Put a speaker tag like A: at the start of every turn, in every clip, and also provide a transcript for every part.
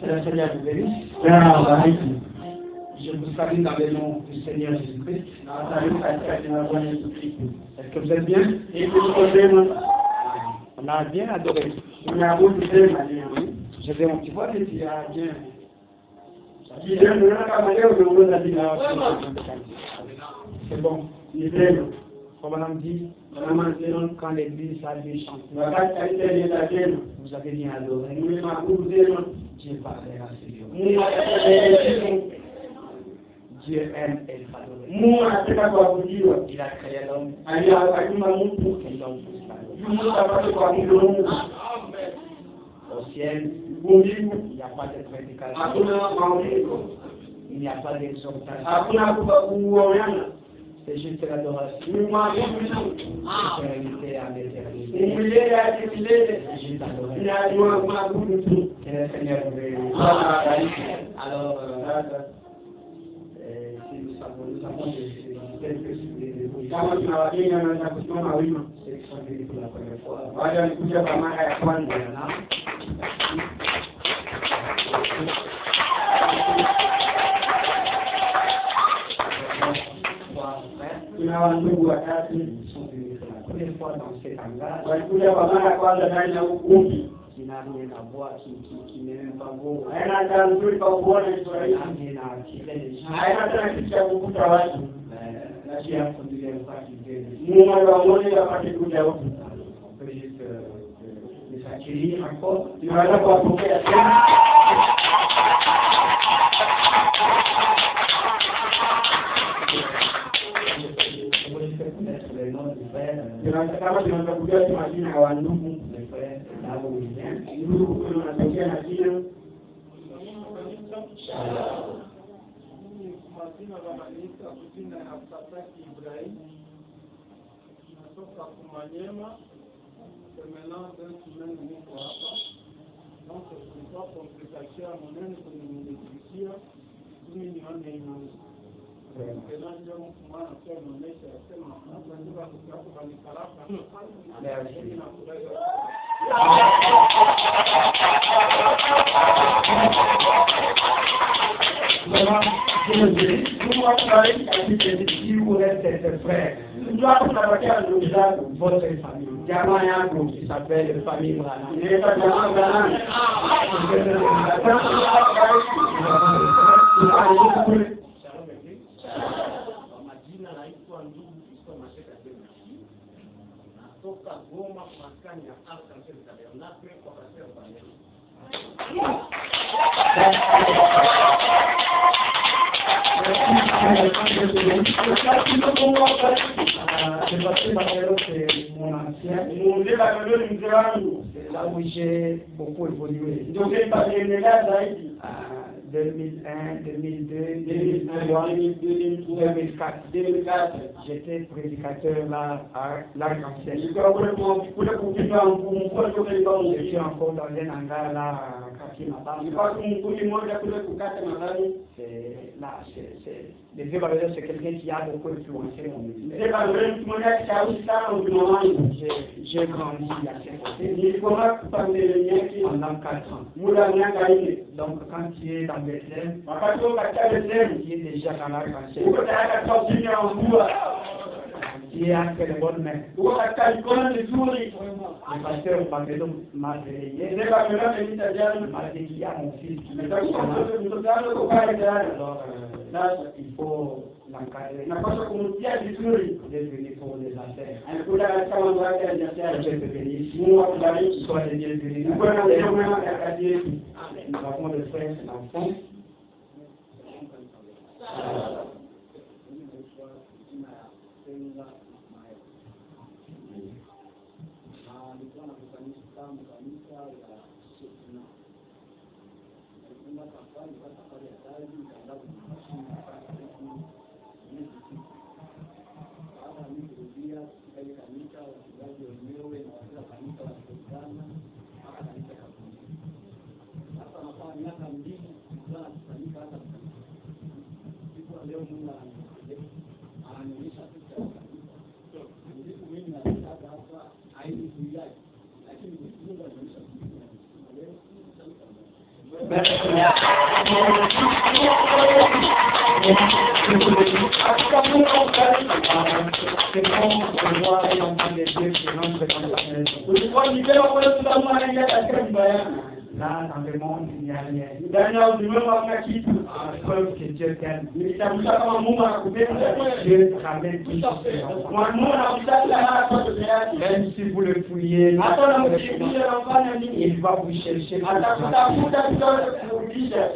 A: Que le Seigneur vous bénisse. Je vous salue dans le nom du Seigneur Jésus-Christ. Est-ce que vous êtes bien? On a bien adoré. Je vais mon petit voix et tu as bien. C'est bon. Comme on dit, quand l'église a bien chanté, vous avez bien adoré. Dieu parlera à Dieu. Dieu aime et s'adorer. Il a créé l'homme pour qu'il l'homme puisse l'adorer. Au ciel, il n'y a pas de prédication, il n'y a pas d'exhortation. C'est juste l'adoration. L'éternité à l'éternité. C'est juste l'adoration. Que le Seigneur vous bénisse. Alors, si nous avons quelques ceux qui sont venus pour la première fois. Première fois dans cet hangar qui n'a rien à voir, qui n'est même pas beau, qui n'a rien à attirer les gens, qui a produit les particuliers. On peut juste les accueillir encore. Kama tunatakuja majina ya wandugu na wengine ndugu tunatokea na jina
B: majina wananiita kujina ya Fataki Ibrahim natoka Kumanyema terminal de Kimani niko hapa donc tulikuwa complication ya monene kwenye mlekisia kumi ni wane imani Penanjo mkumana kwa mwonesha ya sema hapa ndiba kukaku kanikaraka lakini na kudaiwa
A: si vous êtes ses frères, votre famille, qui s'appelle famille Brana.
B: Majina naitwa ndugu Kristo Masheka Jema. Natoka Goma maskani ya Arkansas Tabernacle kwa Pastor Banel.
A: C'est mon ancien. C'est là où j'ai beaucoup évolué. 2001, 2002, 2003, 2004. J'étais prédicateur là à l'Arc-en-Ciel. Je suis encore dans un hangar là à Kakimaba. Le vieux Babylon, c'est quelqu'un qui a beaucoup influencé mon ministère. J'ai grandi à ses côtés pendant 4 ans. Donc quand tu es dans Bethléem, tu es déjà dans l'arc-en-ciel. Tu es entre les bonnes mains. Le pasteur Babylon m'a réveillé. Il m'a dit qu'il y a mon fils qui est là, il faut l'encadrer. Il est venu pour les affaires. Je te bénis. Sois les bienvenus. Nous avons le frère, l'enfant. Là, dans le monde, il n'y a rien. Preuve que Dieu t'aime. Dieu ramène tout ça. Même si vous le fouillez, il va vous chercher.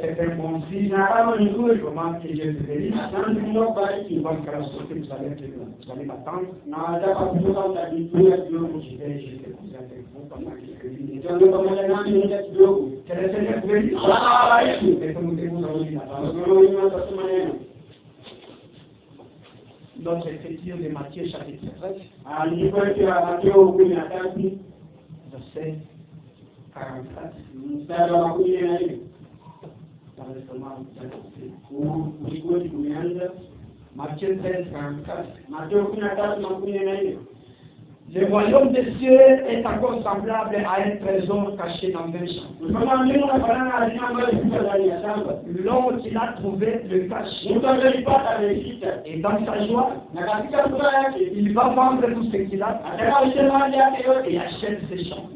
A: C'est un bon signe. Comment que Dieu te bénisse. Une bonne grâce, vous allez m'attendre. Je vais jeter vous avec vous pendant quelques minutes. Que le Seigneur vous bénisse. Et que nous devons notre écriture de Matthieu chapitre 13, verset 44. Matthieu 13, 44. Le royaume des cieux est encore semblable à un trésor caché dans un champ. L'homme qui l'a trouvé le cache. Et dans sa joie, il va vendre tout ce qu'il a et achète ses champs.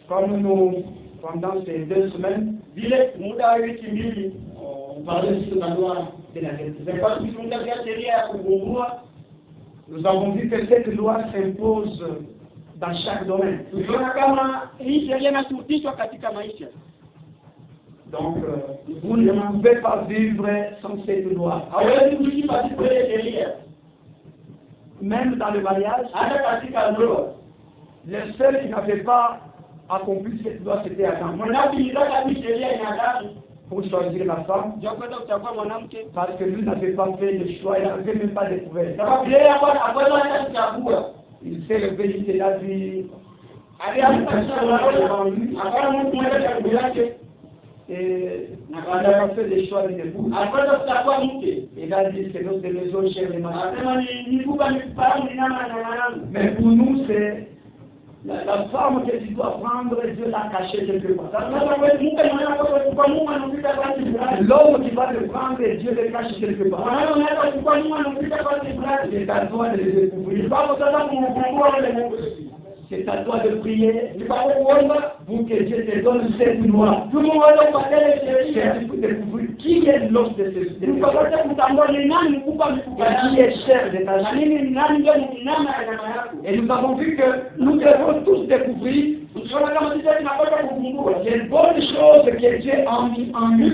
A: Comme nous, pendant ces 2 semaines, on parlait sur la loi de la nous avons vu que cette loi s'impose dans chaque domaine. Donc, vous ne pouvez pas vivre sans cette loi. Même dans le mariage, le seul qui n'avait pas accompli cette loi, c'était Adam. Pour choisir la femme, parce que lui n'avait pas fait le choix, il n'avait même pas découvert. Il s'est levé, il a dit, et il a fait le choix de l'époux. Il a dit, c'est notre maison chère de ma. Mais pour nous, c'est la femme que tu dois prendre, Dieu l'a cachée quelque part. L'homme qui va te prendre, Dieu le cache quelque part. C'est à toi de le découvrir. C'est à toi de prier pour que Dieu te donne cette loi. C'est découvrir qui est l'os de ce qui est cher de ta vie. Et nous avons vu que nous devons tous découvrir les bonnes choses que Dieu a mis en nous.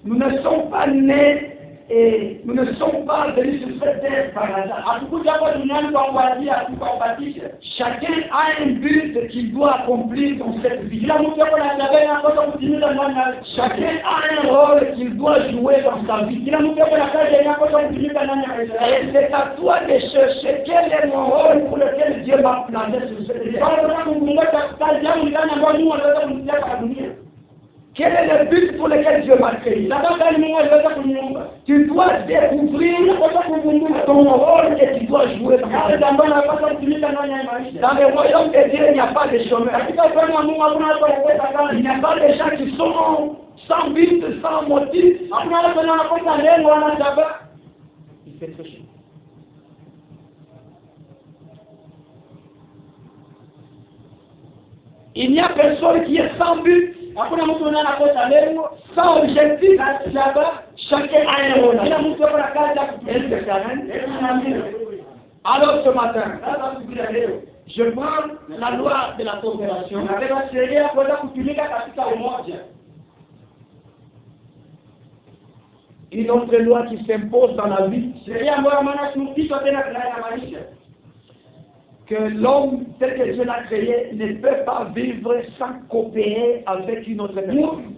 A: Nous ne sommes pas nés et nous ne sommes pas venus sur cette terre par hasard. Chacun a un but qu'il doit accomplir dans cette vie. Chacun a un rôle qu'il doit jouer dans sa vie. Et c'est à toi de chercher quel est mon rôle pour lequel Dieu m'a placé sur cette terre. Quel est le but pour lequel Dieu m'a créé? Tu dois découvrir ton rôle que tu dois jouer dans le royaume de Dieu, il n'y a pas de chômeurs. Il n'y a pas de gens qui sont sans but, sans motif. Il fait très chaud. Il n'y a personne qui est sans but, sans objectif. Chacun a un rôle. Est-ce que c'est amen? Alors ce matin, je prends la loi de la coopération. Une autre loi qui s'impose dans la vie. Que l'homme tel que Dieu l'a créé ne peut pas vivre sans coopérer avec une autre personne.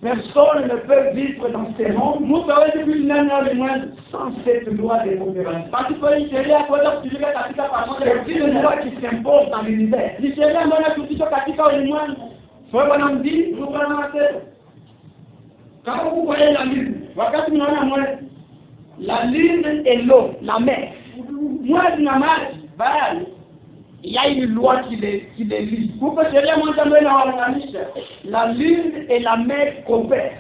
A: Personne ne peut vivre dans ce monde sans cette loi de coopération. C'est une loi qui s'impose dans l'univers. Frère Branham dit, Quand vous voyez la lune, la lune et l'eau, la mer. Moi, il y a une loi qui les lie. La lune et la mer coopèrent.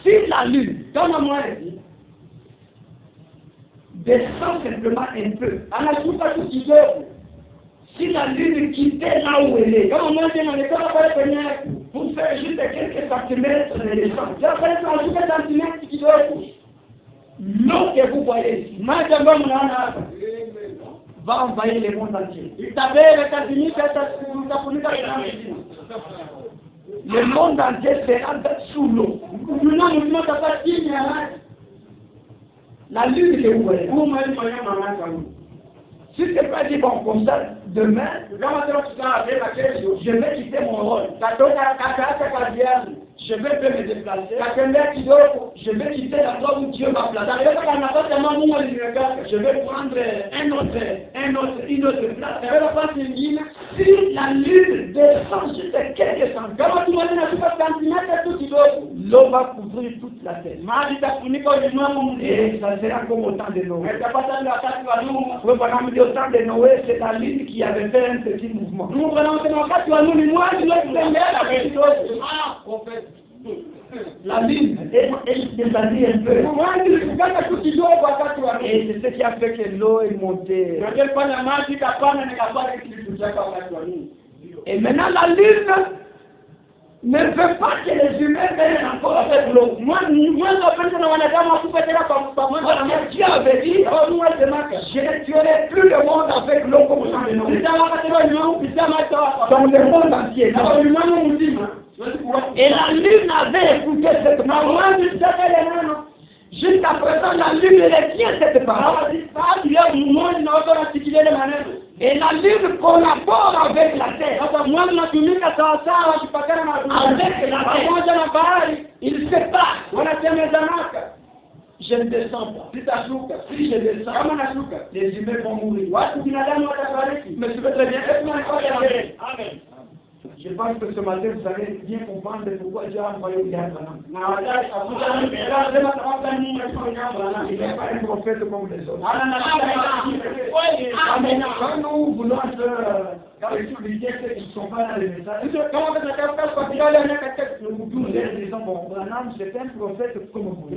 A: Si la lune, comme moi, descend simplement un peu, si la lune quittait là où elle est, comme moi, pour faire juste quelques centimètres de descente, l'eau que vous voyez ici, va envahir le monde entier. Le monde entier sera sous l'eau. La lune que vous voyez. Si ce n'est pas dit bon comme ça, demain, je vais quitter mon rôle. Je vais me déplacer. Je vais quitter l'endroit où Dieu m'a placé. Je vais prendre une autre place. Si la lune descend juste quelques centimètres, l'eau va couvrir toute la terre. Et ça sera comme au temps de Noé. Au temps de Noé, c'est la lune qui avait fait un petit mouvement. La lune est descendue un peu. Et c'est ce qui a fait que l'eau est montée. Et maintenant la lune ne veut pas que les humains viennent encore avec l'eau. Dieu avait dit, je ne tuerai plus le monde avec l'eau comme ça. Dans le monde entier. Et la lune avait écouté cette parole. Jusqu'à présent, la lune retient cette parole. Et la lune collabore avec la terre. Avec la terre. Il se passe. Je ne descends pas. Si je descends, les humains vont mourir. Mais tu veux très bien. Amen. Je pense que ce matin, vous allez bien comprendre pourquoi Dieu a envoyé William Branham. Il n'est pas un prophète comme les autres. Quand nous voulons expliquer ceux qui ne sont pas dans les messages, nous disons, bon, Branham, c'est un prophète comme vous.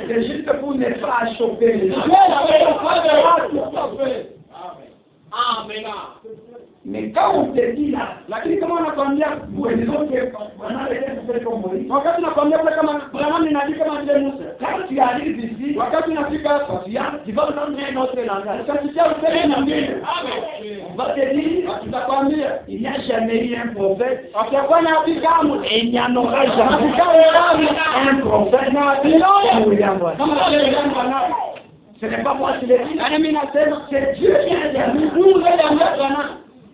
A: C'est juste pour ne pas choquer les gens. Amen. Mais quand on te dit là, comment on a combien pour les autres quand tu arrives ici, tu vas entendre un autre langage. On va te dire, il n'y a jamais eu un prophète. Et il n'y en aura jamais un prophète. Ce n'est pas moi qui l'ai dit, c'est Dieu qui a dit.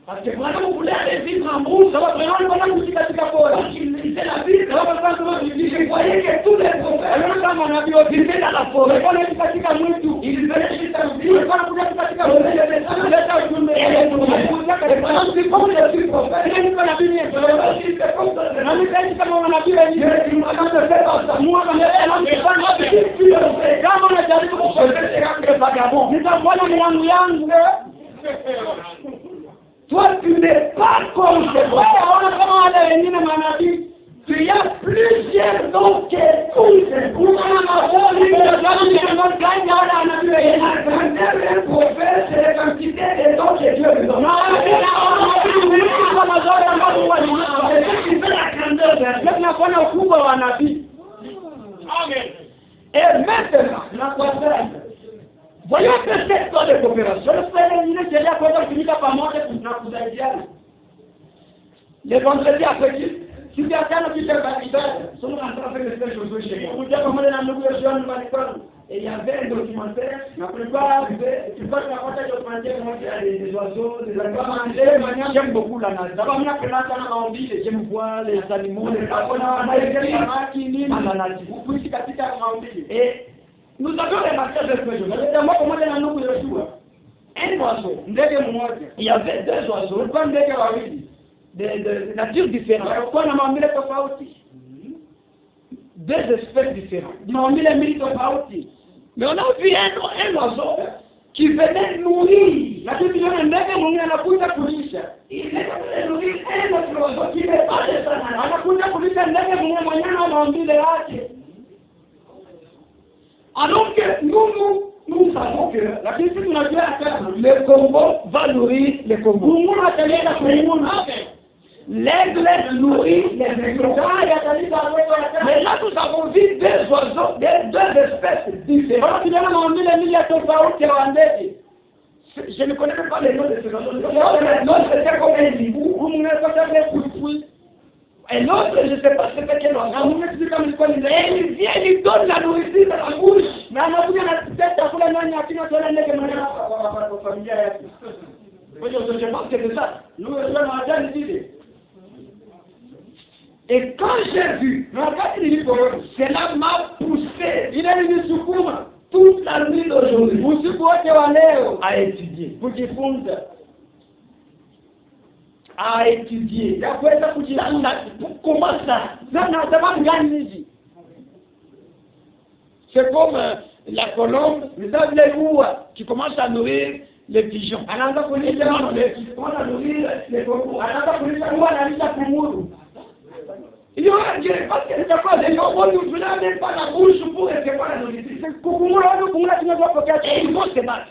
A: Parce que vraiment, vous voulez aller vivre en brousse, ça va vraiment vous dire il lisait la Bible, je voyais que tous les prophètes, ils étaient dans la forêt, ils venaient juste à vivre, toi, tu n'es pas comme ce toi. Tu as plusieurs dons que tous. Un prophète, c'est la quantité de dons que Dieu lui donne. Et maintenant, la croissance. Voyons que cette histoire de coopération, les vendredis après-midi, si tu as quelqu'un qui fait baptême, nous sommes en train de faire des choses chez nous. Et il y avait un documentaire, la plupart, tu vois que la côté documentaire, il y a des oiseaux, des animaux. J'aime beaucoup la nature. D'abord, j'aime voir les animaux, les et nous avons remarqué cette chose. un oiseau. Il y avait 2 oiseaux de nature différente. 2 espèces différentes. Mais on a vu un oiseau qui venait nourrir. Il venait nourrir un autre oiseau qui n'est pas de sa nature. Alors que nous savons que le Congo va nourrir le Congo. L'aigle nourrit les aigles. Mais là, nous avons vu 2 oiseaux, 2 espèces différentes. Je ne connais pas les noms de ces oiseaux. L'autre, c'était comme un hibou. Et l'autre, je ne sais pas c'était quel oiseau. Et il vient, il donne la nourriture dans la bouche. Je pense que c'est ça. Et quand j'ai vu, cela m'a poussé toute la nuit d'aujourd'hui à étudier. Comment ça? C'est comme la colombe, qui commence à nourrir les pigeons. Qui commence à nourrir les cocos. Il y aura Dieu, parce que c'est quoi? Les gens vont nous donner même pas la bouche pour recevoir la nourriture. Et ils vont se battre.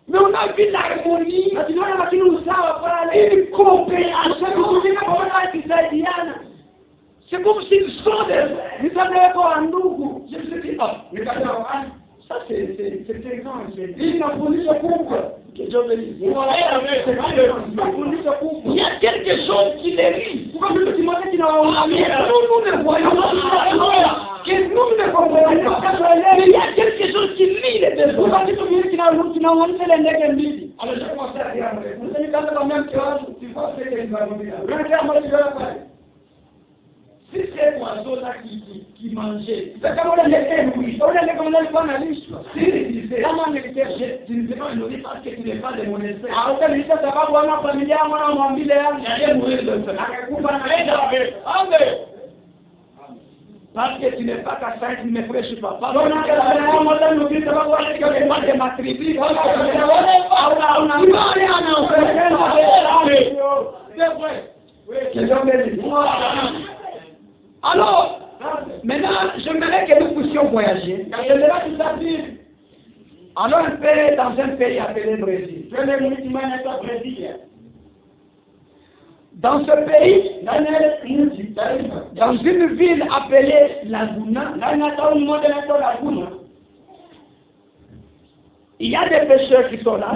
A: Mais on a vu l'harmonie, une compréhension. C'est comme s'ils sont des... Je me suis dit, ça c'est grand. Il y a quelque chose qui les rit. Pourquoi nous ne voyons pas que nous ne comprenons pas. Mais il y a quelque chose qui lit les besoins. Alors je commençais à dire, si c'est un oiseau-là qui mangeait, c'est comme on les éblouit, on les analyse. Si tu ne sais pas nourrir parce que tu n'es pas de mon espèce. Parce que tu n'es pas qu'à 5, tu ne me prêches pas. Parce que tu n'es pas de ma tribu. C'est vrai. Alors, maintenant, j'aimerais que nous puissions voyager. Alors, un pays dans un pays appelé Brésil. Dans ce pays, dans une ville appelée Laguna, il y a des pêcheurs qui sont là.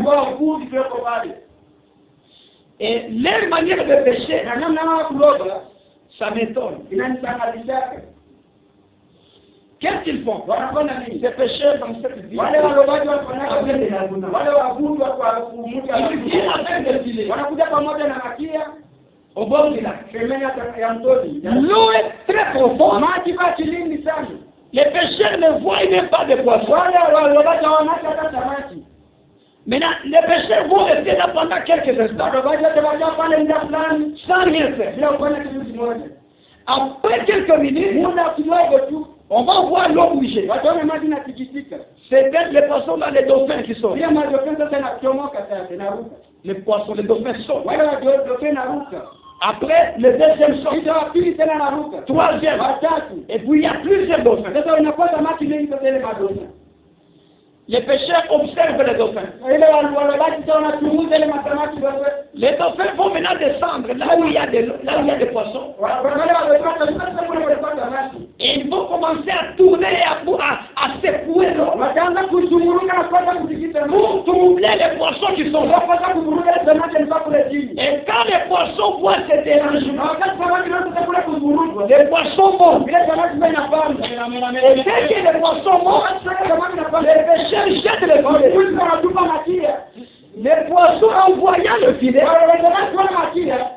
A: Et leur manière de pêcher, ça m'étonne. Qu'est-ce qu'ils font? Ces pêcheurs dans cette ville. Ils viennent avec des filets au bord du lac. L'eau est très profonde. Les pêcheurs ne voient même pas de poissons. Maintenant, les pêcheurs vont rester là pendant quelques instants sans rien faire. Après quelques minutes, on va voir l'eau bouger. C'est peut-être les poissons là, les dauphins qui sont. Les poissons, les dauphins sont. Après, le deuxième sort. Troisième. Et puis il y a plusieurs dauphins. Les pêcheurs observent les dauphins. Les dauphins vont maintenant descendre là où il y a des poissons. Et ils vont commencer à tourner, à secouer l'eau. Pour troubler les poissons qui sont là. Et quand les poissons voient ce dérangement, les poissons morts. Et dès que les poissons morts, les pêcheurs jettent les filets. Les poissons en voyant le filet,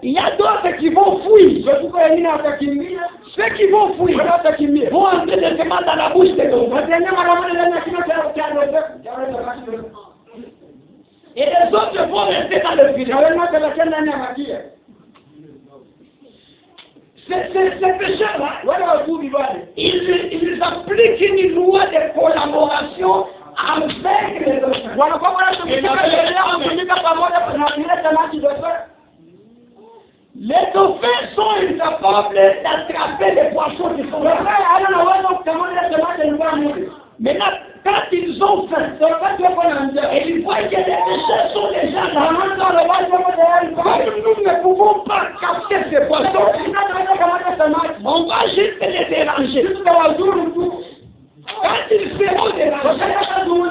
A: il y a d'autres qui vont fuir. Ceux qui vont fuir vont entrer directement dans la bouche des dauphins. Et les autres vont rester dans le filet. Ces pécheurs-là, ils appliquent une loi de collaboration avec les dauphins. Les dauphins sont incapables d'attraper les poissons qui sont là. Maintenant, quand ils ont faim, et ils voient que les pécheurs sont déjà là, comme nous ne pouvons pas capter ces poissons, on va juste les déranger. Quand ils seront dérangés,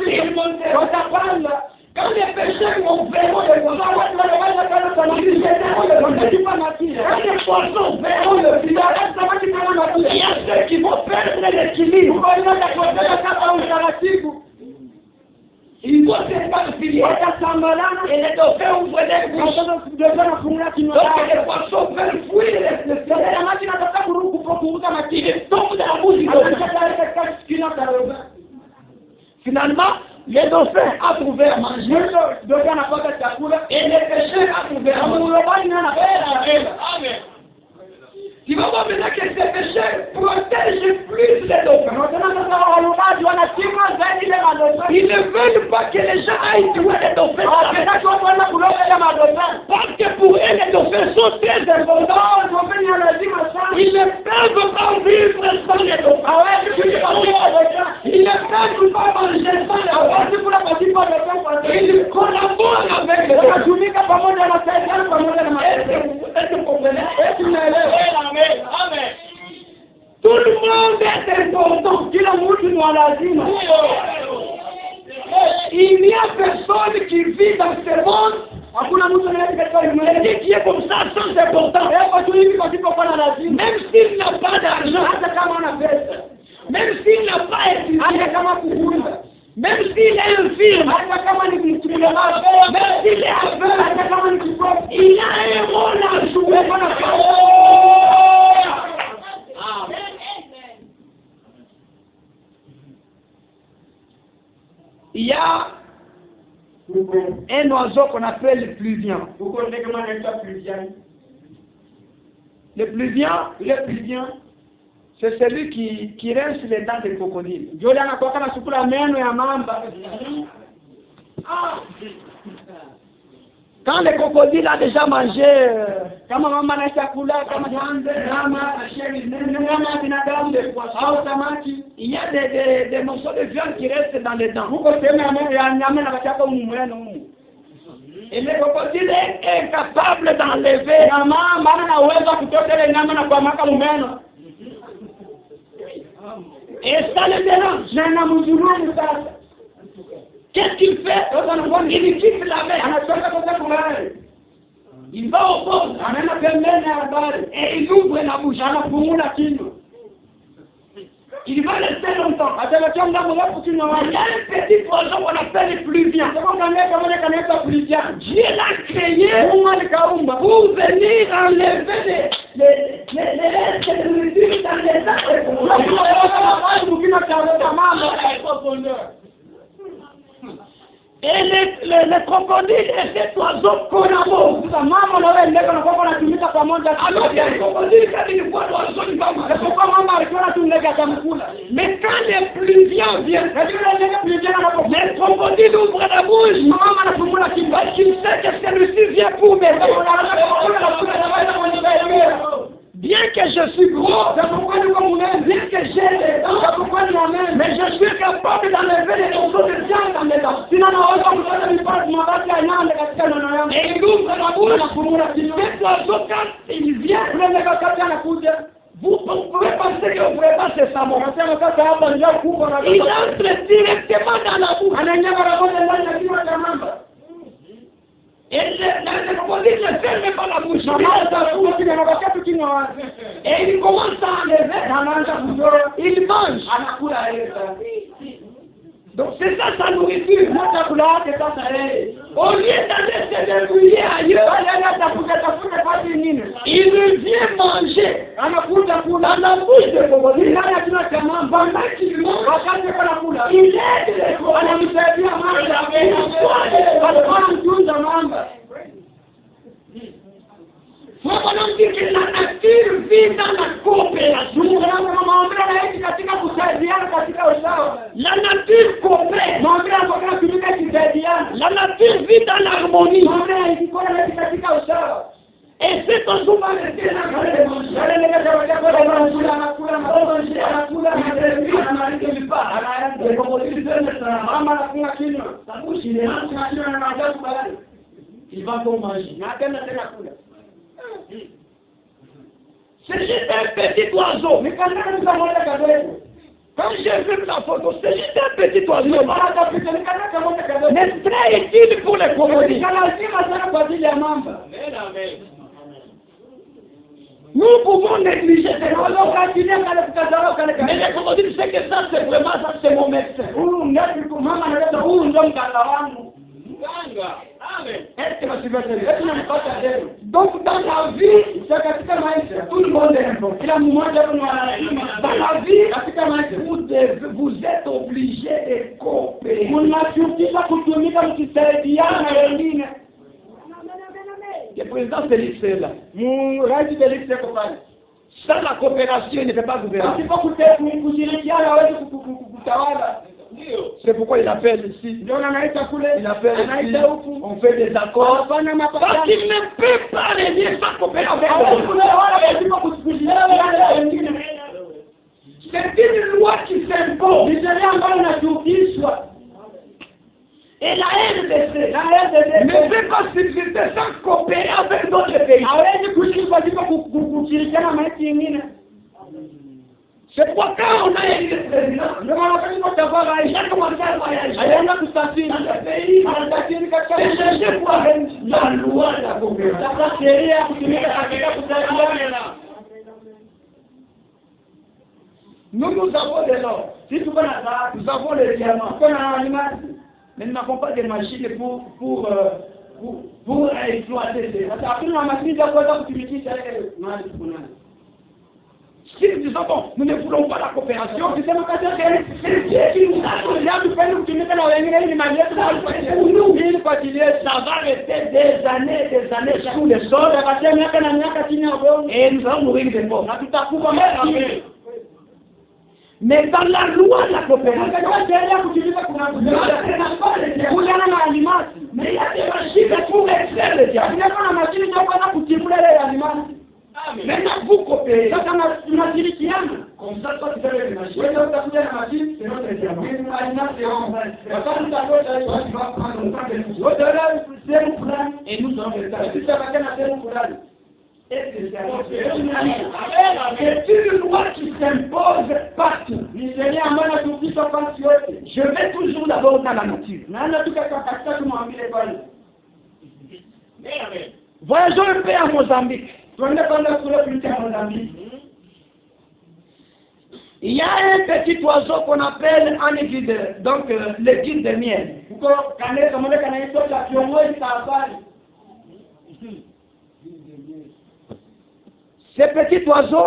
A: ils vont déranger. Quand les pécheurs vont verront les poissons, quand les poissons verront le visage, il y a ceux qui vont perdre l'équilibre. Ils vont se faire filier. Et les dauphins ouvrent les bouches. Donc les poissons veulent fuir le ciel. Ils tombent dans la bouche du dauphin. Finalement, les dauphins ont trouvé à manger, et les pécheurs ont trouvé à manger. Tu vas voir maintenant que ces pécheurs protègent plus les dauphins. Ils ne veulent pas que les gens aillent tuer les dauphins. Parce que pour eux, les dauphins sont très importants. Ils ne peuvent pas vivre sans les dauphins. Ils ne peuvent pas manger sans les dauphins. Ils collaborent avec les dauphins. Est-ce que vous comprenez? Amen. Tout le monde est important. Il n'y a personne qui vit dans ce monde qui est comme ça sans importance. Même s'il n'a pas d'argent, même s'il n'a pas étudié, même s'il est infirme, même s'il est aveugle, il a un rôle à jouer. Il y a un oiseau qu'on appelle le pluvien. Le pluvien, c'est celui qui rince les dents des crocodiles. Quand le crocodile a déjà mangé, il y a des morceaux de viande qui restent dans les dents. Et le crocodile est incapable d'enlever. Et ça le dérange. Qu'est-ce qu'il fait? Il quitte la mer. Il va au bord. Et il ouvre la bouche. Il va rester longtemps. Il y a un petit poisson qu'on appelle le pluvien. Dieu l'a créé pour venir enlever les restes de nourriture dans les arbres. Et les crocodiles et cet oiseau collaborent. Alors que les crocodiles, quand ils voient l'oiseau, ils vont manger. Mais quand les pluviens viennent, les crocodiles ouvrent la bouche. Parce qu'ils savent que celui-ci vient pour m'aider. Bien que je suis gros, bien que j'ai des dents, mais je suis capable d'enlever les morceaux de viande dans mes dents. Et il ouvre la bouche. Cet oiseau, quand il vient, vous pouvez penser que vous ne pouvez pas se savoir. Il entre directement dans la bouche. Et le crocodile ne ferme pas la bouche. Et il commence à enlever. Il mange. Donc c'est ça sa nourriture. Au lieu d'aller se débrouiller ailleurs, il vient manger. dans la bouche de crocodile, il aide anamsaidia mamba. Mungu anamjiki na nature vit dans la coopération. La nature coopère. La nature vit dans l'harmonie. Et c'est un jour va rester là. Il va tout manger. C'est juste un petit oiseau. Mais quand j'ai vu la photo, c'est juste un petit oiseau. Mais très utile pour les crocodiles. Nous pouvons négliger ces choses. Mais les crocodiles, c'est que ça, c'est vraiment ça, c'est mon médecin. Donc dans la vie, tout le monde est important. Dans la vie, vous êtes obligé de coopérer. Le président Félix est là. Sans la coopération, il ne peut pas gouverner. C'est pourquoi il appelle ici. Il appelle ici. On fait des accords. Parce qu'il ne peut pas régner sans coopérer avec c'est une loi qui s'impose. Et la RDC ne peut pas subsister sans coopérer avec d'autres pays. C'est pourquoi quand on a élu le président, il a commencé à voyager dans le pays, et chercher pour la loi de la coopération. Nous avons de l'or. Si tu veux nous avons les diamants. Mais nous n'avons pas de machines pour exploiter ça. Si nous disons, bon, nous ne voulons pas la coopération, c'est Dieu qui nous a donné ça va rester des années sous le sol, et nous allons mourir de mort. Mais dans la loi de la coopération, mais il y a des machines pour extraire les diamants. Maintenant, vous coopérez. Comme ça, toi, tu fais les machines. C'est notre diamant. Et nous allons le faire. C'est une loi qui s'impose partout. Je vais toujours d'abord dans la nature. Voyageons un peu à Mozambique. Il y a un petit oiseau qu'on appelle un guide, donc le guide de miel. Ce petit oiseau,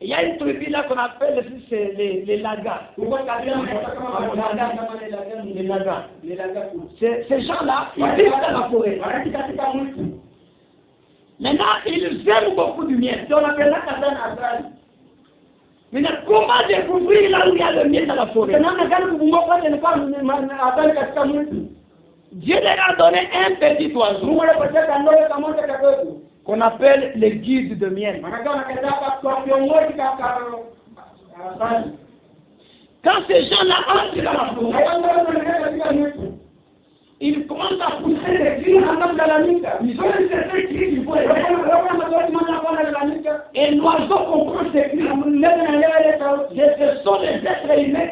A: il y a une tribu là qu'on appelle les lagas. Les lagas. Ces gens-là, ils vivent dans la forêt. Maintenant, ils aiment beaucoup du miel. Maintenant, comment découvrir là où il y a le miel dans la forêt? Dieu leur a donné un petit oiseau qu'on appelle le guide de miel. Quand ces gens-là entrent dans la forêt, ils commencent à pousser des cris. Ils ont un certain cri qu'il faut et l'oiseau comprend ces cris. Ce sont les êtres humains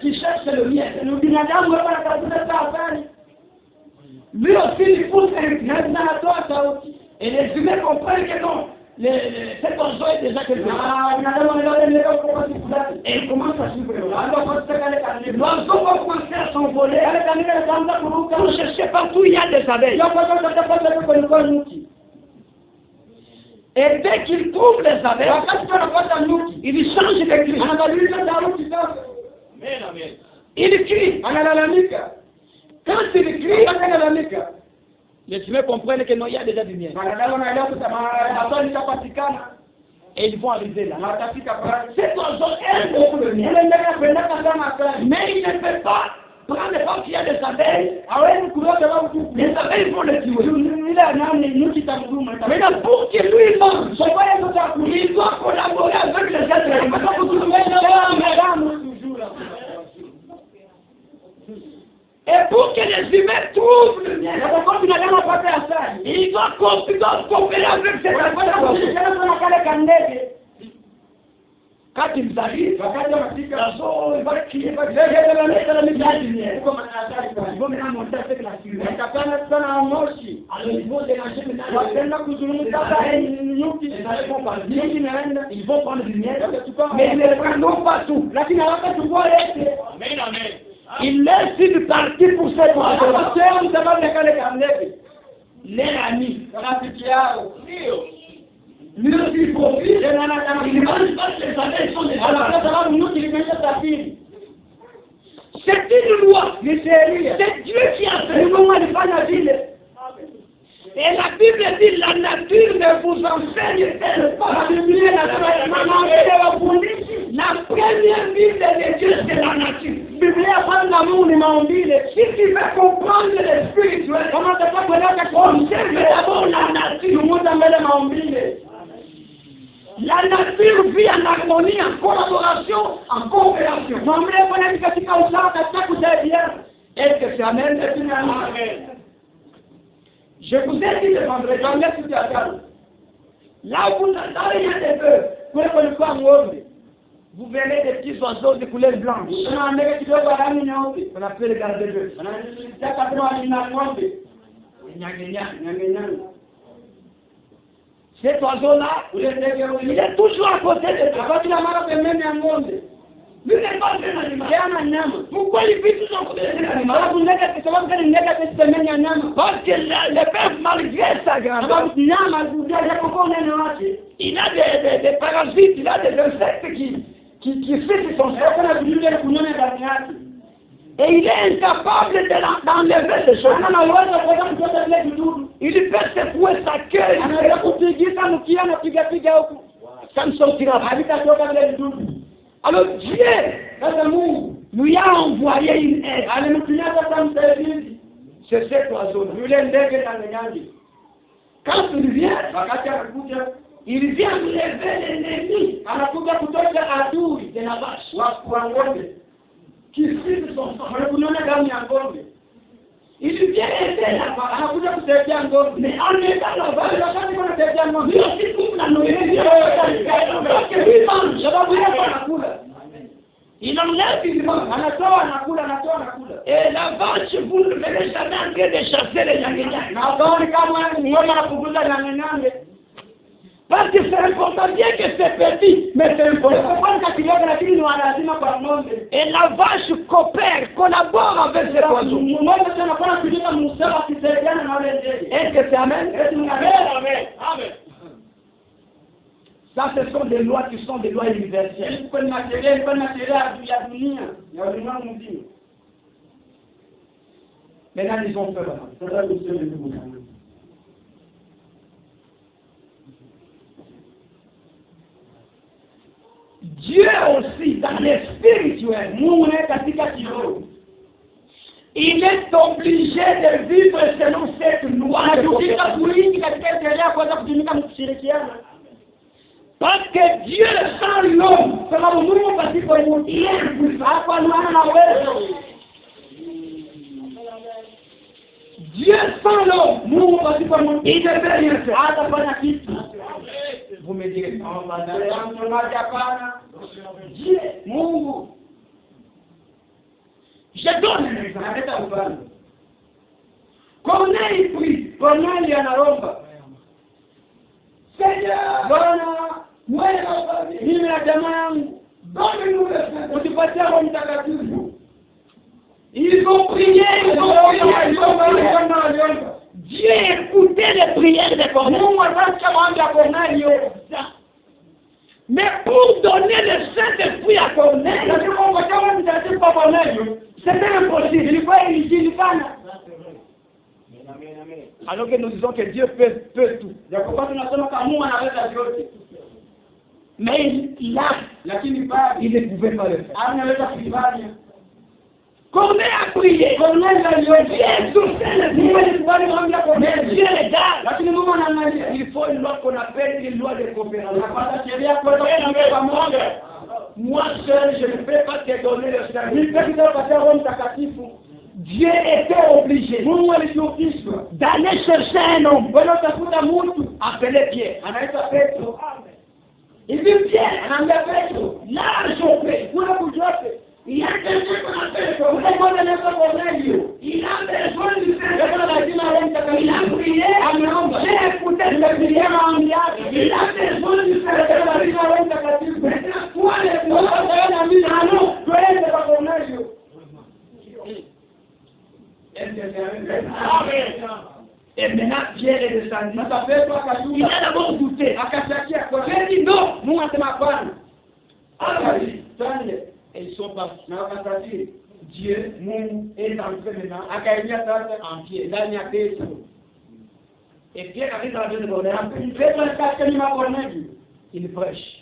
A: qui cherchent le miel. Lui aussi, il pousse un cri. Et les humains comprennent que non. Cet oiseau est déjà quelque chose. Et il commence à suivre l'oiseau va commencer à s'envoler pour chercher partout où il y a des abeilles. Et dès qu'il trouve les abeilles, il change de cri. Il crie. Quand il crie, les humains comprennent que non, il y a déjà du miel. Et ils vont arriver là. Cet oiseau aime beaucoup le miel. Mais il ne peut pas prendre quand il y a des abeilles. Les abeilles vont le tuer. Maintenant, pour que lui mange, il doit collaborer avec les êtres humains. Et pour que les humains trouvent le miel, ils doivent coopérer avec ces êtres. Quand ils arrivent, il va crier, il va maintenant monter avec la fumée. Alors ils vont déranger ils vont prendre du miel, mais ils ne prendront pas tout. Il laisse une partie pour cette oiseau. Les amis. Lui aussi il profite. Il ne mange pas les abeilles sont des abeilles. C'est une loi. C'est Dieu qui a fait. Et la Bible dit la nature ne vous enseigne pas. La première Bible de Dieu c'est la nature. Si tu veux comprendre le spirituel, observe d'abord la nature. La nature vit en harmonie, en collaboration, en coopération. Est-ce que c'est amen? Je vous ai dit de vendredi, là où vous entendez des bœufs, vous verrez des petits oiseaux de couleur blanche. On appelle les gardez-bœufs. Cet oiseau-là, il est toujours à côté de toi. Lui n'est pas un animal. Pourquoi il vit toujours à côté de l'animal? Parce que le bœuf, malgré sa grandeur, il a des parasites, il a des insectes qui fait son cerveau. Et il est incapable d'enlever ces choses. Il peut secouer sa queue. Ça ne sortira pas. Alors Dieu lui a envoyé une aide. C'est cet oiseau. Quand il vient lever l'ennemi de la vache qui suit son sang. Il vient aider la vache. Mais en aidant la vache, lui aussi coupe la nourriture. Parce que lui mange. Il enlève, il mange. Et la vache, vous ne verrez jamais en train de chasser les nyangényang. Parce que c'est important, bien que c'est petit, mais c'est important. Et la vache coopère, collabore avec ses oiseaux. Est-ce que c'est amen? Amen. Ça, ce sont des lois qui sont des lois universelles. Maintenant, ils ont peur. Dieu aussi, dans le spirituel, il est obligé de vivre selon cette loi. Parce que Dieu sans l'homme, il est Dieu sans l'homme, il ne peut rien faire. Vous me direz, Dieu, Mungu. Je donne un exemple. Corneille prie, Corneille anaomba. Seigneur, Bwana, mimi na jamaa yangu, utupatie Roho Mtakatifu. Ils ont prié,
C: Dieu écoutait les prières de Cornélio. Mais pour donner le Saint-Esprit à Cornélio, c'était impossible. Alors que nous disons que Dieu peut tout. Mais il ne pouvait pas le faire. Cornélio a prié. Dieu exauçait le Dieu. Mais Dieu regarde. Il faut une loi qu'on appelle une loi de coopération. Moi seul, je ne peux pas te donner le salut. Dieu était obligé d'aller chercher un homme appelé Pierre. Il dit Pierre, large au pays. Il a quelqu'un qu'on appelle Cornélio. Il a besoin du Saint-Esprit. Il a prié. J'ai écouté cette prière en diable. Il a besoin du Saint-Esprit. Toi, les et maintenant, Pierre est descendu. Il a d'abord douté. Il a dit non, moi, c'est ma femme. Et ils sont partis. Dieu est entré maintenant en Pierre. Là, il y a Pétre. Et Pierre arrive dans la ville de Cornélio. Il prêche.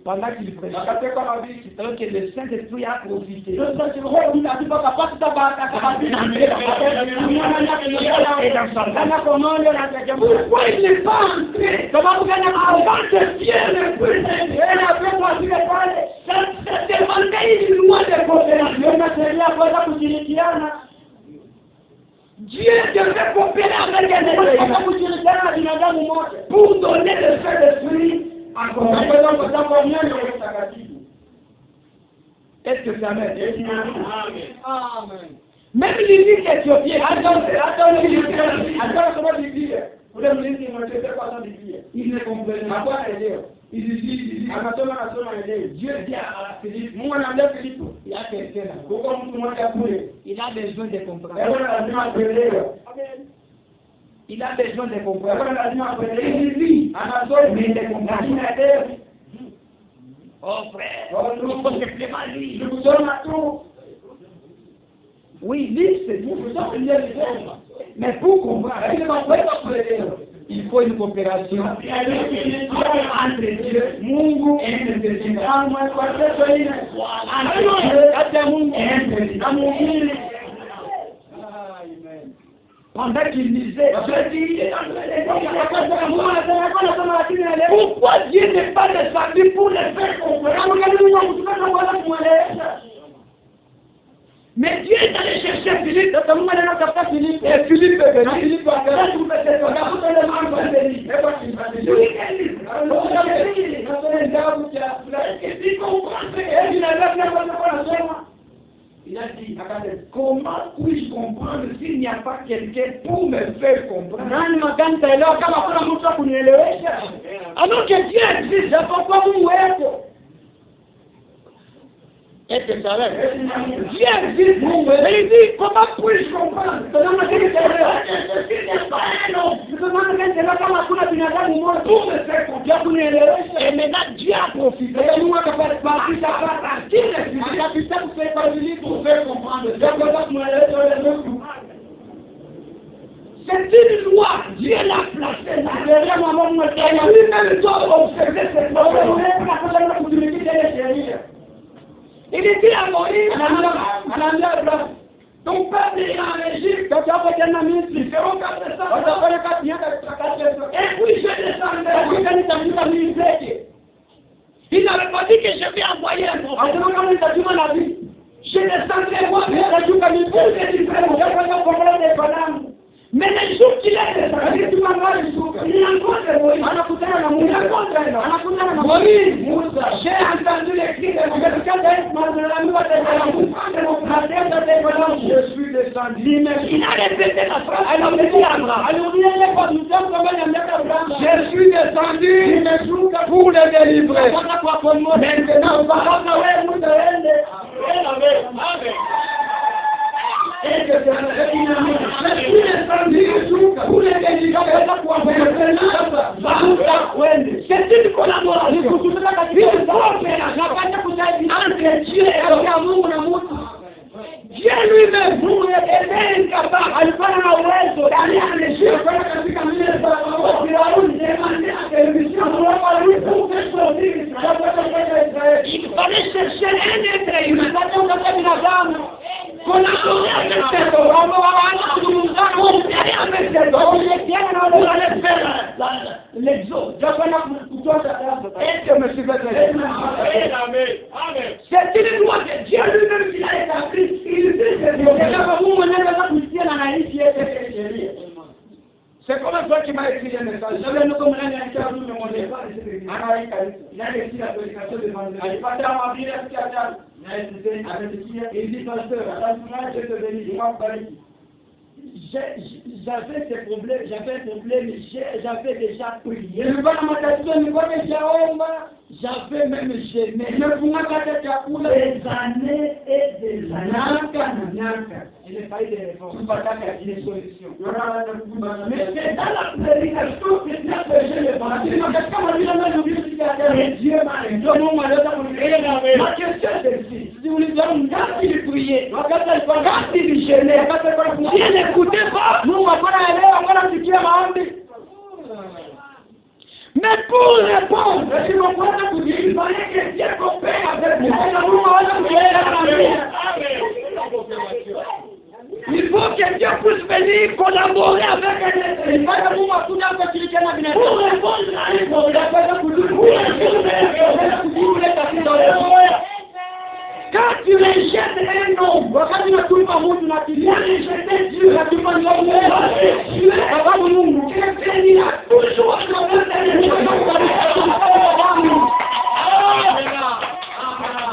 C: Pendant qu'il prêche, alors que le Saint-Esprit a profité. Pourquoi il n'est pas entré? Avant que Pierre ne puisse entrer, ça demandait une loi de coopération. Dieu devait coopérer avec un esprit pour donner le Saint-Esprit à Cornélio. Est-ce que ça m'aide? Amen. Même l'Église éthiopienne, il ne comprenait pas. Il dit, Dieu dit à Philippe, il y a quelqu'un là. Il a besoin de comprendre. Il a besoin de comprendre. Il dit, mais il ne comprend pas. Oh frère, il faut simplement lire. Oui, lire c'est vous. Mais pour comprendre, il faut une coopération entre Dieu, Mungu et entre Dieu. Pendant qu'il lisait, pourquoi Dieu n'est pas descendu pour les faire comprendre? Mais Dieu est allé chercher Philippe. Et Philippe est venu. Il a dit, comment puis-je comprendre s'il n'y a pas quelqu'un pour me faire comprendre? Alors que Dieu existe, pourquoi vous êtes? Est-ce que ça va? Dieu existe, mais il dit, comment puis-je comprendre? Pour me faire comprendre. Et maintenant, Dieu a profité. Pour faire comprendre. C'est une loi. Dieu l'a placée là. Et lui-même doit observer cette loi. Il dit à Moïse, ton peuple est en Égypte, ils feront 400. Et puis je descendrai. Il n'avait pas dit que je vais envoyer un prophète. Je descendrai moi, mais le jour qu'il est descendu, il rencontre Moïse. Moïse, j'ai entendu les cris de Moïse. Je suis descendu. Il a répété la phrase. Alors il dit à Abraham, je suis descendu pour le délivrer. Maintenant, C'est une collaboration entre Dieu et Mungu na mtu. Dieu lui-même, Mungu est incapable, alifanya na uwezo, yani ameshia kwenda katika mbele za Mungu, Firauni demandait à permission pour faire sortir Israël. Il fallait chercher un être humain, kama binadamu. Collaborer avec cet homme, on allait faire l'exode. Est-ce que me suivez? C'est une loi que Dieu lui-même qui l'a établie. C'est comme toi qui m'a écrit un message. J'avais le comme un inter de mon départ. Il a réussi la prédication de vendredi. Il est passé à ma vie, il dit, pasteur, je te bénis, il m'a parlé. J'avais ces problèmes, j'avais un problème, j'avais déjà prié. J'avais même gêné. Des années et des années. Il n'est pas eu de réponse. Il y a des solutions. Mais c'est dans la prédication que Dieu a fait le Dieu m'a dit. Ma question c'est celle-ci. Si vous lui donnez, quand il priait, quand il gênait, Dieu n'écoutait pas. Nous, on va aller, on va appliquer ma honte. Mais pour répondre, il fallait que Dieu coopère avec nous. Il faut que Dieu puisse venir collaborer avec un pour répondre à une quand tu rejettes un homme, quand tu ne trouves pas mon tu viens rejeter Dieu, tu vas nous Dieu, il a toujours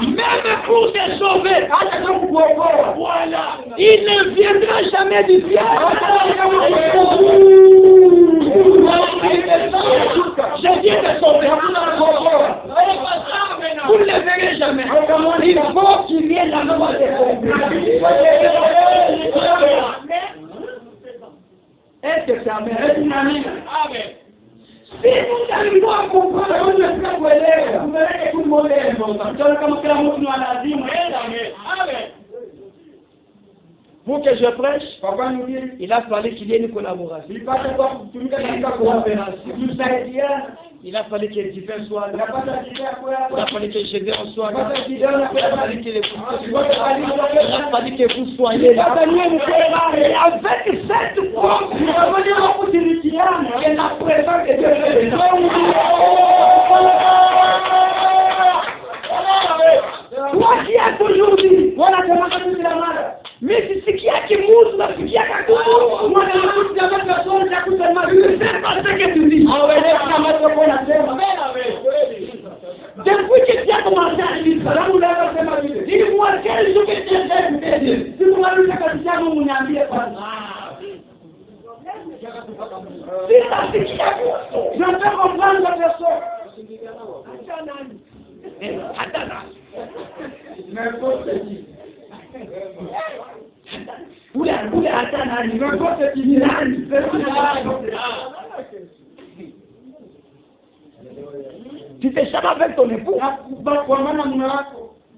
C: même pour te sauver, voilà, il ne viendra jamais du ciel. Je viens de sauver. Vous ne le verrez jamais. Il faut qu'il vienne la mort de est-ce que c'est amen? Si nous arrivons à comprendre où le frère est, vous verrez que tout le monde est important. Pour que je prêche, papa nous dit, il a fallu qu'il y ait une collaboration. Il a fallu que Divin soit là. Il a fallu que Gédéon soit là. Il a fallu que vous soyez là. Et avec cette force, nous revenons au Philippiens et la présence de Dieu. Toi qui es aujourd'hui, voilà comment tu te la malade. Mais c'est ce qu'il y a qui mousse, ce qu'il y a qui mousse. Moi, je ne sais pas personne, j'écoute tellement. Je ne sais pas ce que tu dis. Depuis que tu as commencé à dire, dis-moi quel jour que tu as dit. Si vous m'avez dit que tu as dit, vous n'avez pas. C'est ça ce qu'il y a. Je peux comprendre la personne. Attends. N'importe qui. N'importe qui. Tu fais ça avec ton époux.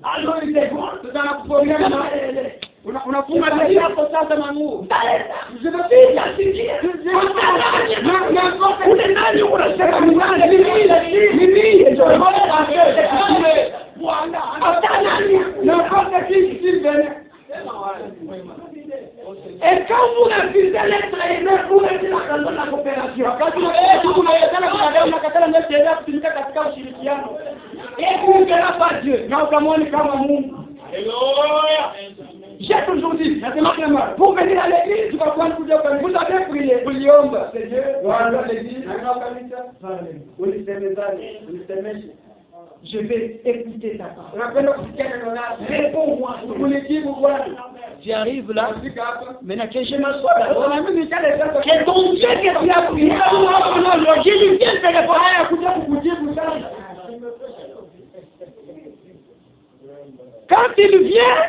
C: Alors il est bon. Unafunga ndio hapo sasa mangu. Je veux dire ule nani unasema ni nani? Mimi ndio Bwana hata nani n'importe qui s'il venait. Et quand vous refusez l'être aimé, vous refusez la coopération. Quand vous et vous ne verrez pas Dieu. J'ai toujours dit, pour venir à l'église, vous avez prié, vous lui c'est Dieu, je vais écouter ta parole. Réponds-moi. Tu arrives là, maintenant que je m'assois là, que ton Dieu que tu as prié, je lui viens de répondre. Quand il vient,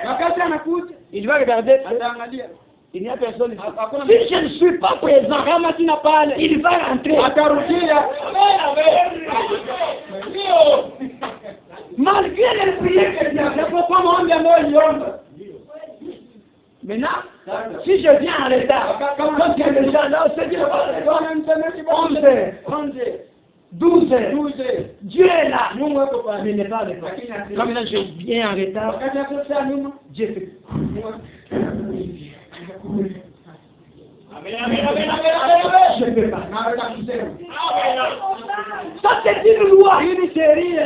C: Il va regarder. Il n'y a personne ici. Si je ne suis pas présent, il va rentrer. Malgré les prières que Dieu a fait, maintenant, si je viens en retard, comme il y a des gens là, c'est Dieu. 11 heures, 12 heures, Dieu est là, mais il n'est pas avec moi. Comme là, je viens en retard, Dieu fait. Je ne peux pas. Ça, c'est une loi, une série.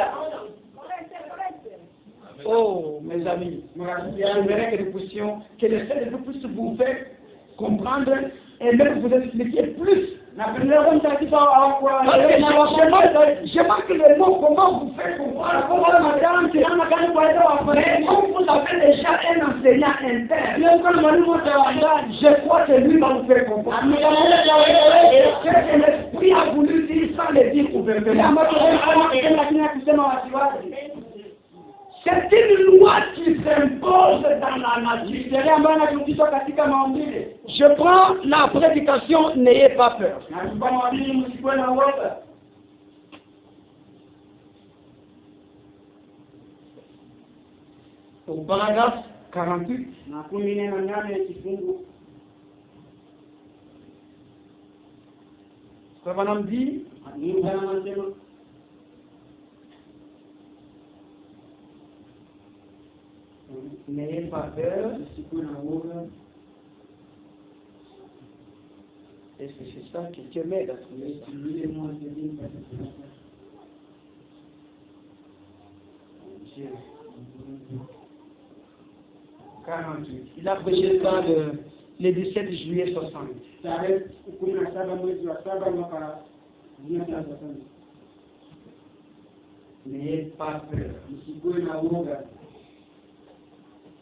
C: Oh, mes amis, j'aimerais que le Seigneur puisse vous faire comprendre et même vous expliquer plus. Je marque le mot, comment vous faites comprendre, mais comme vous avez déjà un enseignant interne, je crois que lui va vous faire comprendre. Ce que l'Esprit a voulu dire sans le dire ouvertement. C'est une loi qui s'impose dans la nature. Je prends la prédication, n'ayez pas peur. Au paragraphe 48, Savanam dit, n'ayez pas peur. Est-ce que c'est ça que Dieu m'aide à trouver ça? 48. Il a prêché ça le 17 juillet 60. N'ayez pas peur.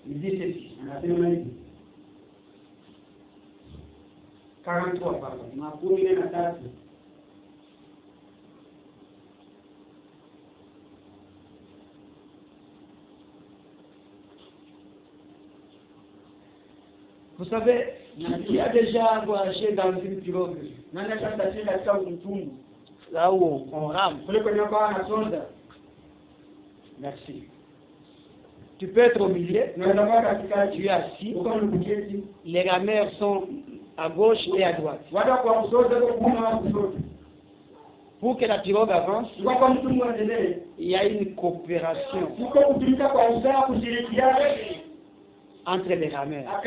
C: Il dit ceci. 43, pardon. Vous savez, qui a déjà voyagé dans une pirogue? Là où on rame. Merci. Tu peux être au milieu, tu es assis, les rameurs sont à gauche et à droite. Pour que la pirogue avance, il y a une coopération entre les rameurs.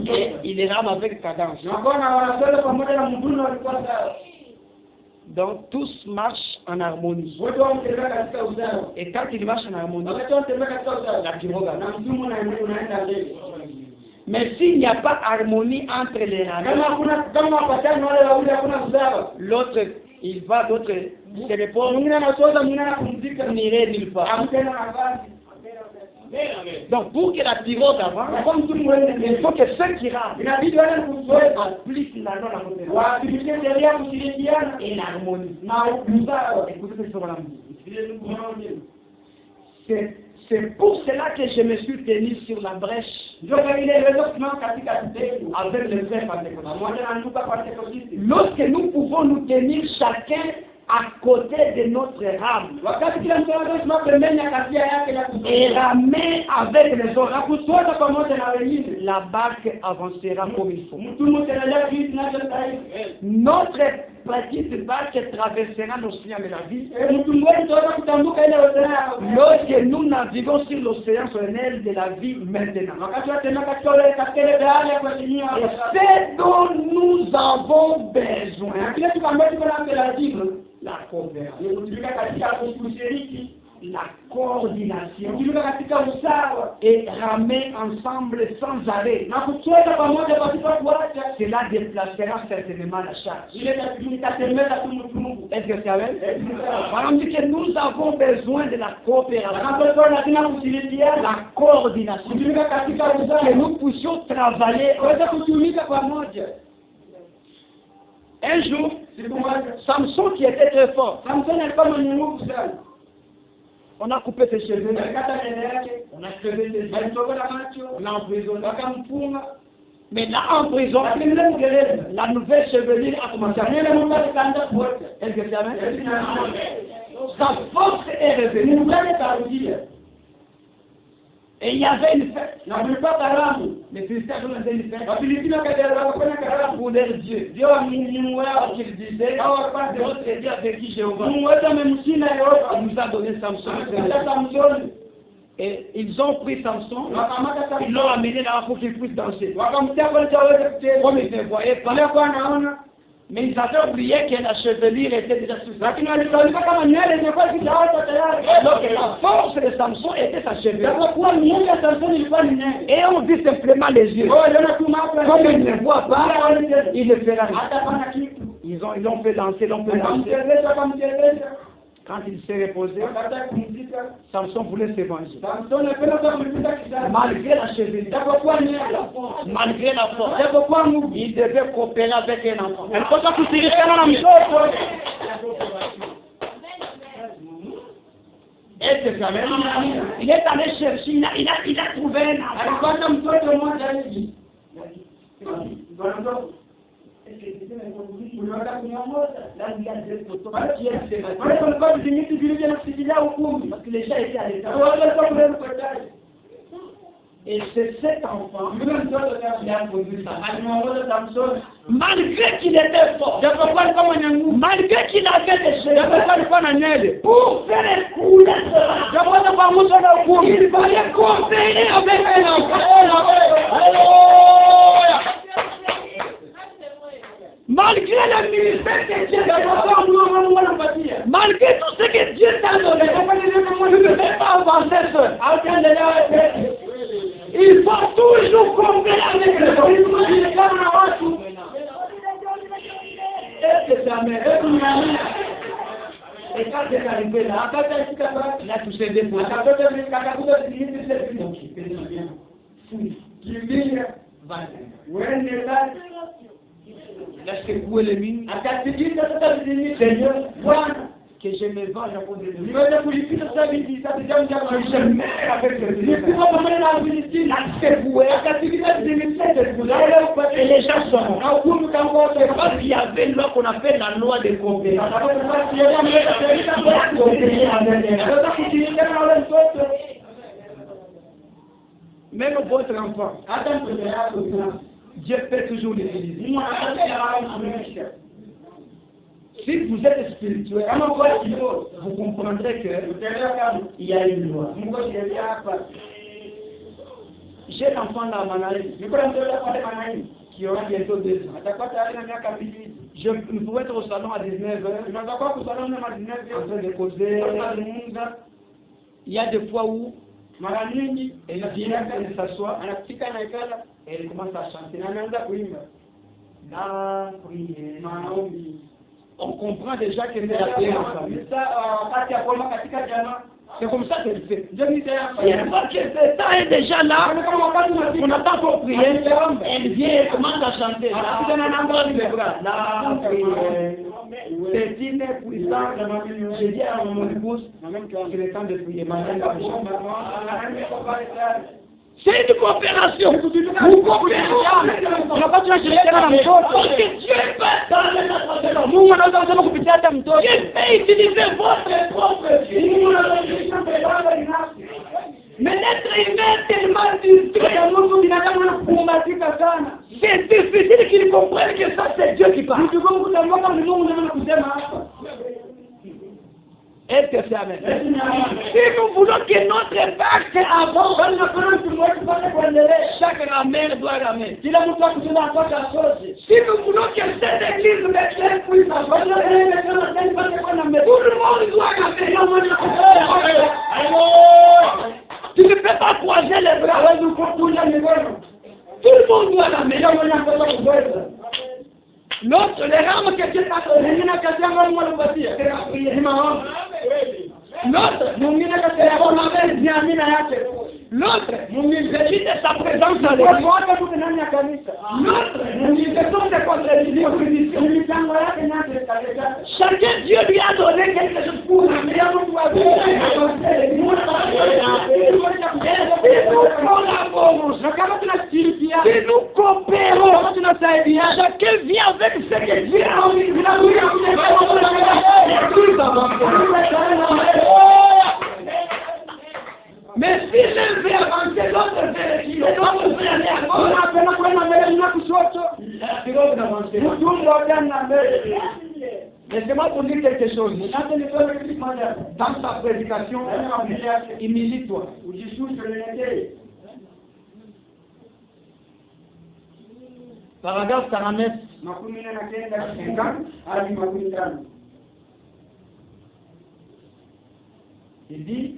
C: Et ils rament avec cadence. Donc tous marchent en harmonie. Et quand ils marchent en harmonie, la pirogue avance. Mais s'il n'y a pas harmonie entre les rameurs, l'autre, il va, l'autre se répond, n'irait nulle part. Donc pour que la pirogue avance, il faut que ceux qui rament appliquent la loi et l'harmonie. Écoutez ce que c'est pour cela que je me suis tenu sur la brèche avec le frère Pentecôtiste. Lorsque nous pouvons nous tenir chacun à côté de notre rame et ramer avec les autres, la barque avancera comme il faut. Notre petite barque traversera l'océan de la vie. Lorsque nous naviguons sur l'océan solennel de la vie maintenant. Et ce dont nous avons besoin, la coordination et ramer ensemble sans arrêt. Cela déplacera certainement la charge. Est-ce que c'est vrai? Par exemple, que nous avons besoin de la coopération, la coordination, que nous puissions travailler. Un jour, Samson qui était très fort, On a coupé ses cheveux. On a crevé ses yeux. On l'a emprisonné. Mais là, en prison, la nouvelle chevelure a commencé à sa force est revenue. Et il y avait une fête. Les Philistins faisaient une fête pour leur Dieu. Dieu a mis qu'il disait, votre Dieu avec qui Jéhovah. Il nous a donné Samson. Et ils ont pris Samson, ils l'ont amené là pour qu'il puisse danser. Comme ils ne voyaient pas. Mais ils avaient oublié que la chevelure était déjà sur sa tête. Donc la force de Samson était sa chevelure. Et on dit simplement les yeux. Comme ils ne voient pas, il ne fera rien. Ils l'ont fait danser, Quand il s'est reposé, Samson voulait se venger. Malgré la chevelure, malgré la force, il devait coopérer avec un enfant. Il est allé chercher, il a trouvé un enfant. Parce que les gens étaient à l'état. Et c'est cet enfant qui a produit ça. Malgré qu'il était fort, malgré qu'il avait des cheveux, pour faire couler cela, il fallait coopérer avec un enfant. Malgré le ministère que Dieu t'a donné, malgré tout ce que Dieu t'a donné, tu ne peux pas avancer seul. Il faut toujours coopérer avec les autres. Et quand c'est arrivé là, il a touché des points. Il a secoué les mines. Seigneur, que je me venge à cause de lui. Que je meurs avec le Dieu. Il a secoué. Et les gens sont morts. Parce qu'il y avait une loi qu'on appelle la loi des coopérations. Même votre enfant, Dieu peut toujours l'utiliser. Si vous êtes spirituel, vous comprendrez qu'il y a une loi. J'ai l'enfant là, qui aura bientôt 2 ans. Nous pouvons être au salon à 19h, en train de causer. Il y a des fois où elle vient, elle s'assoit, et elle commence à chanter. On comprend déjà qu'elle est la prière en famille. C'est comme ça qu'elle fait. Et une fois que ce temps est déjà là, on n'a pas encore prié, elle vient et commence à chanter. C'est une puissance. J'ai dit à mon épouse qu'il est temps de prier. C'est une coopération. Vous coopérez. On n'a pas besoin de chercher dans la méthode. Parce que Dieu peut dans le Dieu peut utiliser votre propre vie. Mais l'être humain est tellement distrait. C'est difficile qu'ils comprennent que ça c'est Dieu qui parle. Est-ce que c'est amen? Si nous voulons que notre pacte avance, chaque ramène doit ramener. Si nous voulons que cette église puisse avancer, tout le monde doit ramener. Tu ne peux pas croiser les bras. Tout le monde doit ramener. L'autre, les rames que Dieu t'a donné, l'autre, l'autre, j'évite sa présence à l'église. L'autre, Chacun, Dieu lui a donné quelque chose pour nous. Si nous collaborons, si nous coopérons, chacun vient avec ce que Dieu a envie de mais si l'un veut avancer, l'autre veut reculer, l'autre veut aller à gauche. Laissez-moi vous dire quelque chose. Dans sa prédication, humilie-toi. Paragraphe 49. Il dit,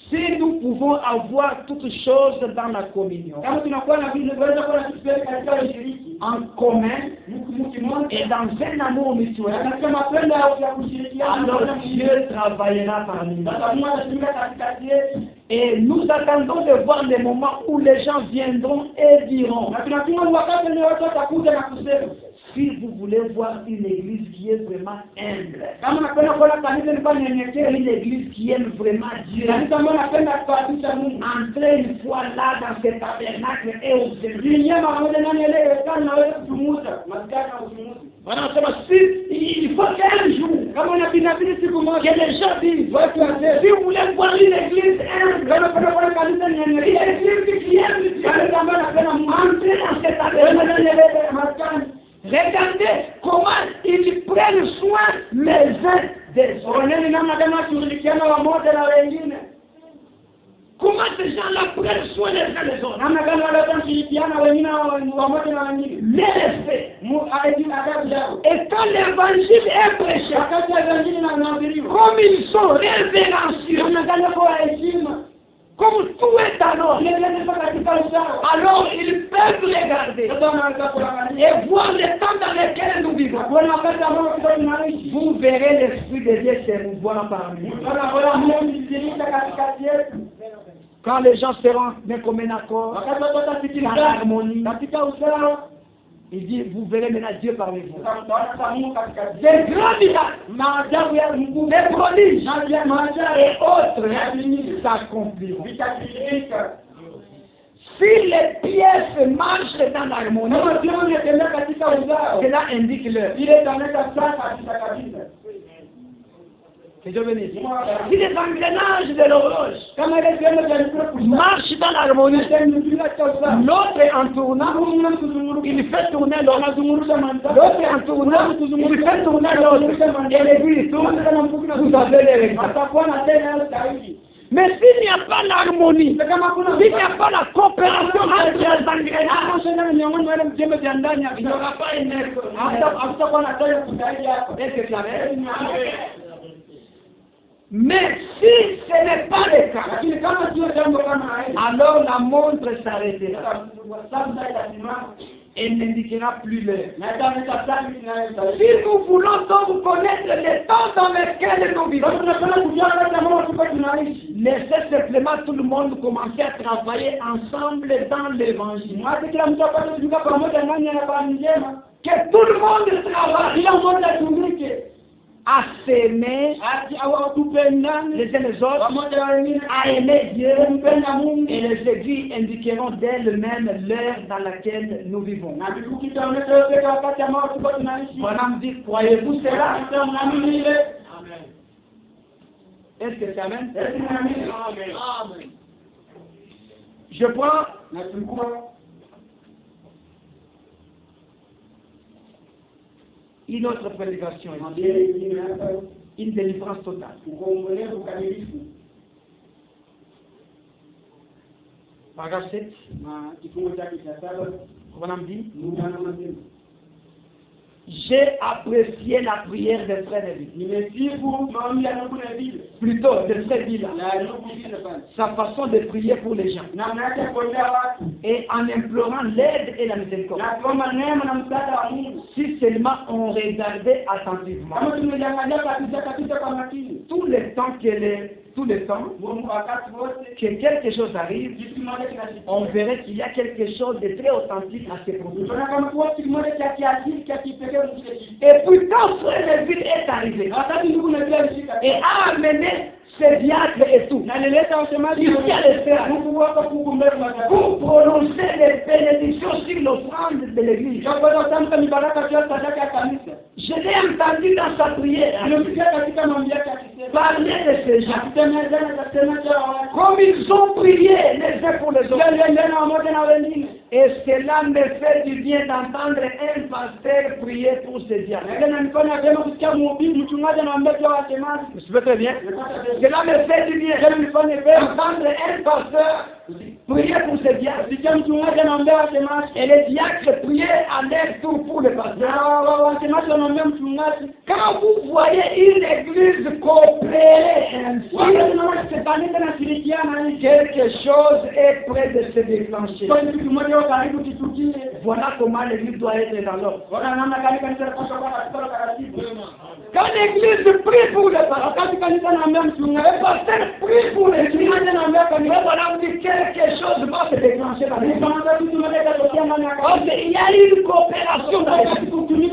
C: si nous pouvons avoir toutes choses dans la communion, en commun et dans un amour mutuel, alors Dieu travaillera parmi nous. Et nous attendons de voir les moments où les gens viendront et diront, si vous voulez voir une église qui est vraiment humble, une église qui aime vraiment Dieu, entrez une fois là dans ce tabernacle et observez. Voilà, il faut qu'un jour, que les gens disent, si vous voulez voir une église humble, une église qui aime Dieu, entrez dans ce tabernacle. Regardez comment ils prennent soin les uns des autres. Comment ces gens-là prennent soin les uns des autres. Les respects. Et quand l'évangile est prêché, comme ils sont révérencieux, comme tout est alors ils peuvent regarder et voir le temps dans lequel nous vivons. Vous verrez l'Esprit de Dieu se mouvoir parmi nous. Quand les gens seront d'un commun accord, dans l'harmonie, il dit, vous verrez maintenant Dieu parmi vous. Des grands miracles, des prodiges et autres s'accompliront. Si les pièces marchent dans l'harmonie, cela indique l'heure. Que Dieu bénisse. Si les engrenages de l'horloge marchent dans l'harmonie, l'autre en tournant, il fait tourner l'autre. L'autre en tournant, il fait tourner l'autre. Et l'aiguille tourne, vous avez les résultats. Mais s'il n'y a pas l'harmonie, s'il n'y a pas la coopération entre les engrenages, il n'y aura pas une Est-ce que tu avais? Mais si ce n'est pas le cas, alors la montre s'arrêtera. Et n'indiquera plus l'heure. Si nous voulons donc connaître le temps dans lequel nous vivons, laissez simplement tout le monde commencer à travailler ensemble dans l'évangile. Que tout le monde travaille à s'aimer les uns les autres, à aimer Dieu, et les églises indiqueront d'elles-mêmes l'heure dans laquelle nous vivons. Madame dit, croyez-vous cela? Est-ce que c'est amen? Amen. Je prends une autre prédication, une délivrance totale. Paragraphe 7. On a dit, j'ai apprécié la prière des frères de ville. Plutôt, de frères ville. Sa façon de prier pour les gens. Et en implorant l'aide et la miséricorde. Si seulement on regardait attentivement tout le temps que tout le temps que quelque chose arrive, on verrait qu'il y a quelque chose de très authentique à ces produits. Et pourtant, frère David est arrivé et a amené ces diacres et tout. Il y a les frères pour prononcer les bénédictions sur l'offrande de l'église. Je l'ai entendu dans sa prière parler de ces gens. Comme ils ont prié les uns pour les autres. Et cela me fait du bien d'entendre un pasteur prier pour ces diacres. Je peux très bien. Cela me fait du bien d'entendre un pasteur prier pour ces diacres. Et les diacres priaient à leur tour pour le pasteur. Quand vous voyez une église coopérer ainsi, quelque chose est près de se déclencher. Voilà comment l'église doit être dans l'ordre. Quand l'église prie pour le pasteur, le pasteur prie pour l'église, voilà, on dit quelque chose va se déclencher dans l'église. Il y a une coopération dans l'église.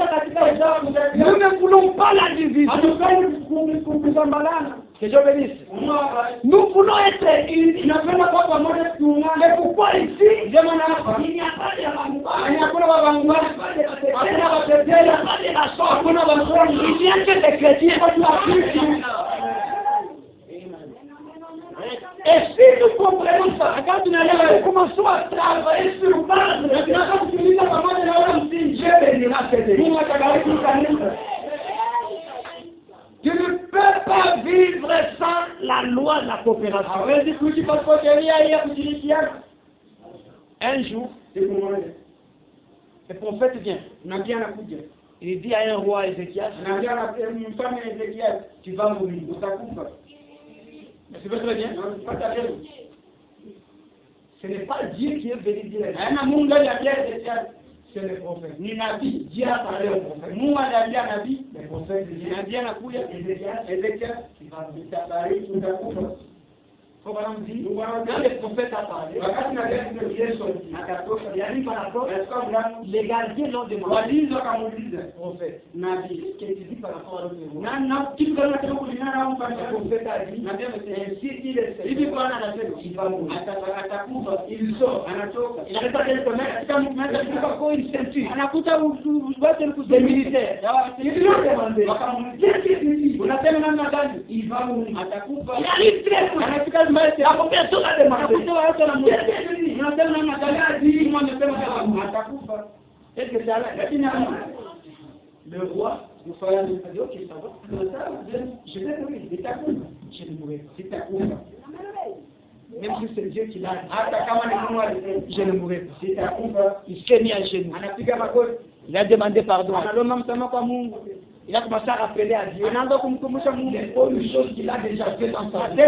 C: Nous ne voulons pas la division. Que Dieu bénisse. Nous voulons être unis. Mais pourquoi ici, il n'y a pas de Bangouba, il n'y a pas de il n'y a que des chrétiens. Et si nous comprenons ça, quand nous commençons à travailler sur base, Dieu bénira cette église. Tu ne peux pas vivre sans la loi de la coopération. Un jour, le prophète vient. Il dit à un roi Ézéchias, tu vas mourir. C'est pas très bien. Ce n'est pas Dieu qui est venu dire. C'est le prophète. Ni nabii. Dieu a parlé au prophète. Mungu aliambia nabii. Le prophète dit. Nabii anakuja. Ezekiel. Quand le prophète a parlé, les gardiens l'ont demandé. Prophète, qu'est-ce que tu dis par rapport à l'autre? Le prophète a dit, ainsi il est il va mourir. Il sort. Il n'arrête pas de le commettre. Il faut une ceinture. Des militaires. Ils lui ont demandé. Qu'est-ce que tu dis? Il va mourir. Il arrive très tôt. La population a demandé. Qu'est-ce que c'est là? Le roi, a dit, ok, ça va. Je vais mourir. Je vais mourir. Même si c'est Dieu qui l'a dit, je ne mourrai pas. Il s'est mis à genoux. Il a demandé pardon. Il a commencé à rappeler à Dieu les bonnes choses qu'il a déjà fait dans sa vie.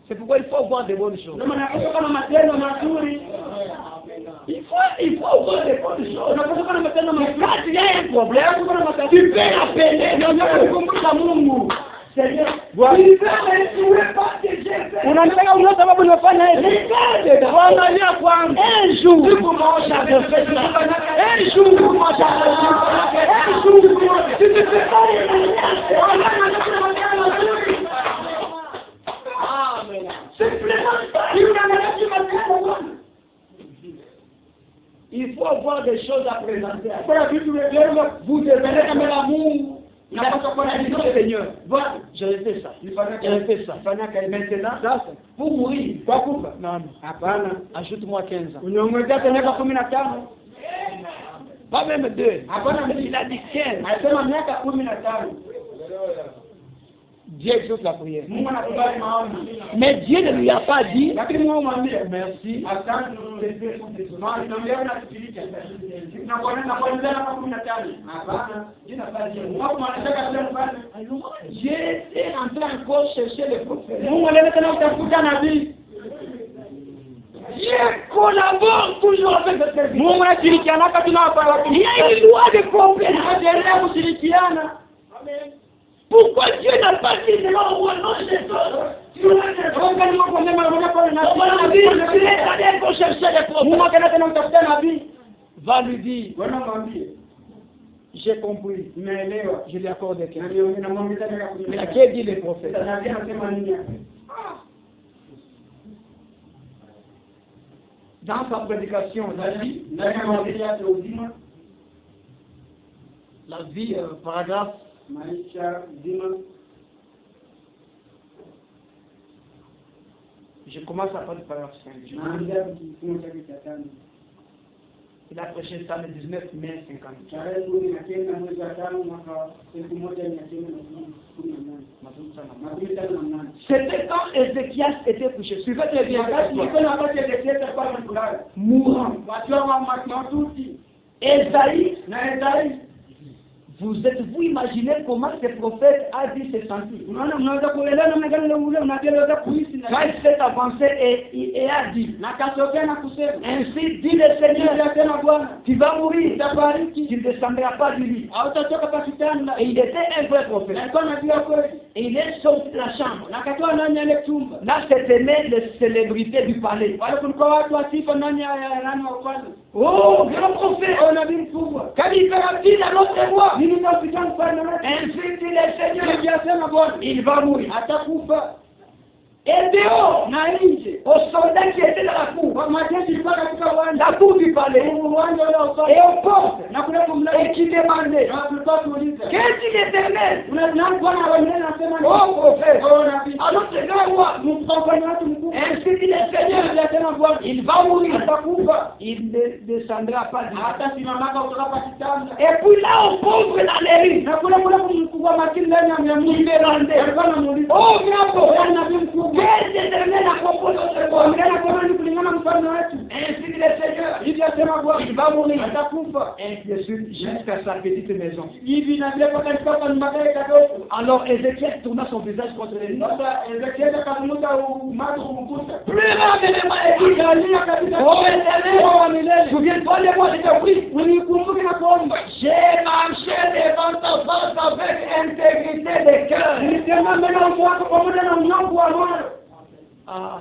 C: C'est pourquoi il faut voir des bonnes choses. Il faut voir des bonnes choses. Quand il y a un problème, tu peux appeler. Seigneur, il veut restaurer pas que j'ai fait. Un jour, j'avais fait ça. Un jour, tu ne fais pas les il faut avoir des choses à présenter. Vous devenez comme l'amour. Il n'a pas dit Seigneur, voilà, j'avais fait ça. J'avais fait ça. Maintenant, pour mourir, non, ajoute-moi 15 ans. Pas même 2. Il a dit 15. Dieu exauce la prière. Mais Dieu ne lui a pas dit merci. Dieu est en train encore chercher le prophète. Dieu collabore toujours avec cette personne. Il y a une loi de coopération. Pourquoi Dieu n'a pas dit de l'envoiement des autres? Tu es allé pour chercher les prophètes. Va lui dire, j'ai compris, je lui accorde quelqu'un. Mais à qui dit les prophètes? Dans sa prédication, la vie, paragraphe, je commence à parler du paragraphe 5. Il a prêché ça le 19 mai 50. C'était quand Ézéchias était couché. Suivez très bien. Mourant. Ésaïe. Vous imaginez comment ce prophète a dû se sentir? Quand il s'est avancé et a dit, ainsi dit le Seigneur, tu vas mourir, tu ne descendras pas du lit. Et il était un vrai prophète. Et il est sorti de la chambre. Là, c'était les célébrités du palais. Oh, grand prophète, quand il fera dire à l'autre voix, ainsi dit le Seigneur, il va mourir. Et dehors, aux soldats qui étaient dans la cour du palais, et aux portes, et qui demandaient, qu'est-ce qu'il est éternel? Oh prophète, alors c'est grand roi, ainsi dit le Seigneur, il va mourir, il ne descendra pas du lit. Et puis là, aux pauvres dans les rues, il demandait, oh grand prophète, qu'est-ce que l'éternel a composé notre corps? Ainsi dit le Seigneur, il va mourir. Ainsi de suite, jusqu'à sa petite maison. Alors Ézéchiel tourna son visage contre les murs. Pleurant énormément et dit, oh éternel, souviens-toi de moi, je te prie. J'ai marché devant ta face avec intégrité de cœur. Ah,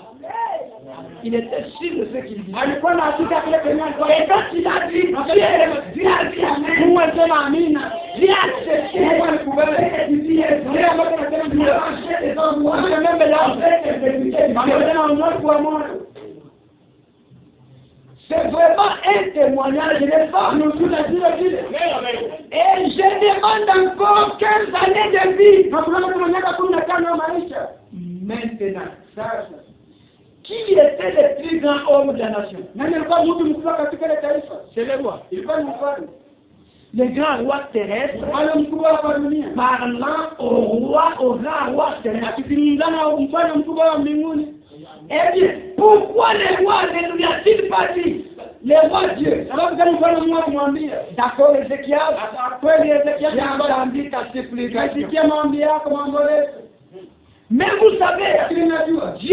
C: il était sûr de ce qu'il dit. Et quand il a dit, Dieu a dit Amen, Dieu a accepté. C'est vraiment un témoignage de femme. Et je demande encore 15 années de vie. Maintenant, qui était le plus grand homme de la nation? C'est le roi. Le grand roi terrestre parlant au grand roi terrestre. Eh bien, pourquoi le roi ne lui a-t-il pas dit? Le roi Dieu. D'accord, Ézéchias, j'ai entendu ta supplication. Mais vous savez, Dieu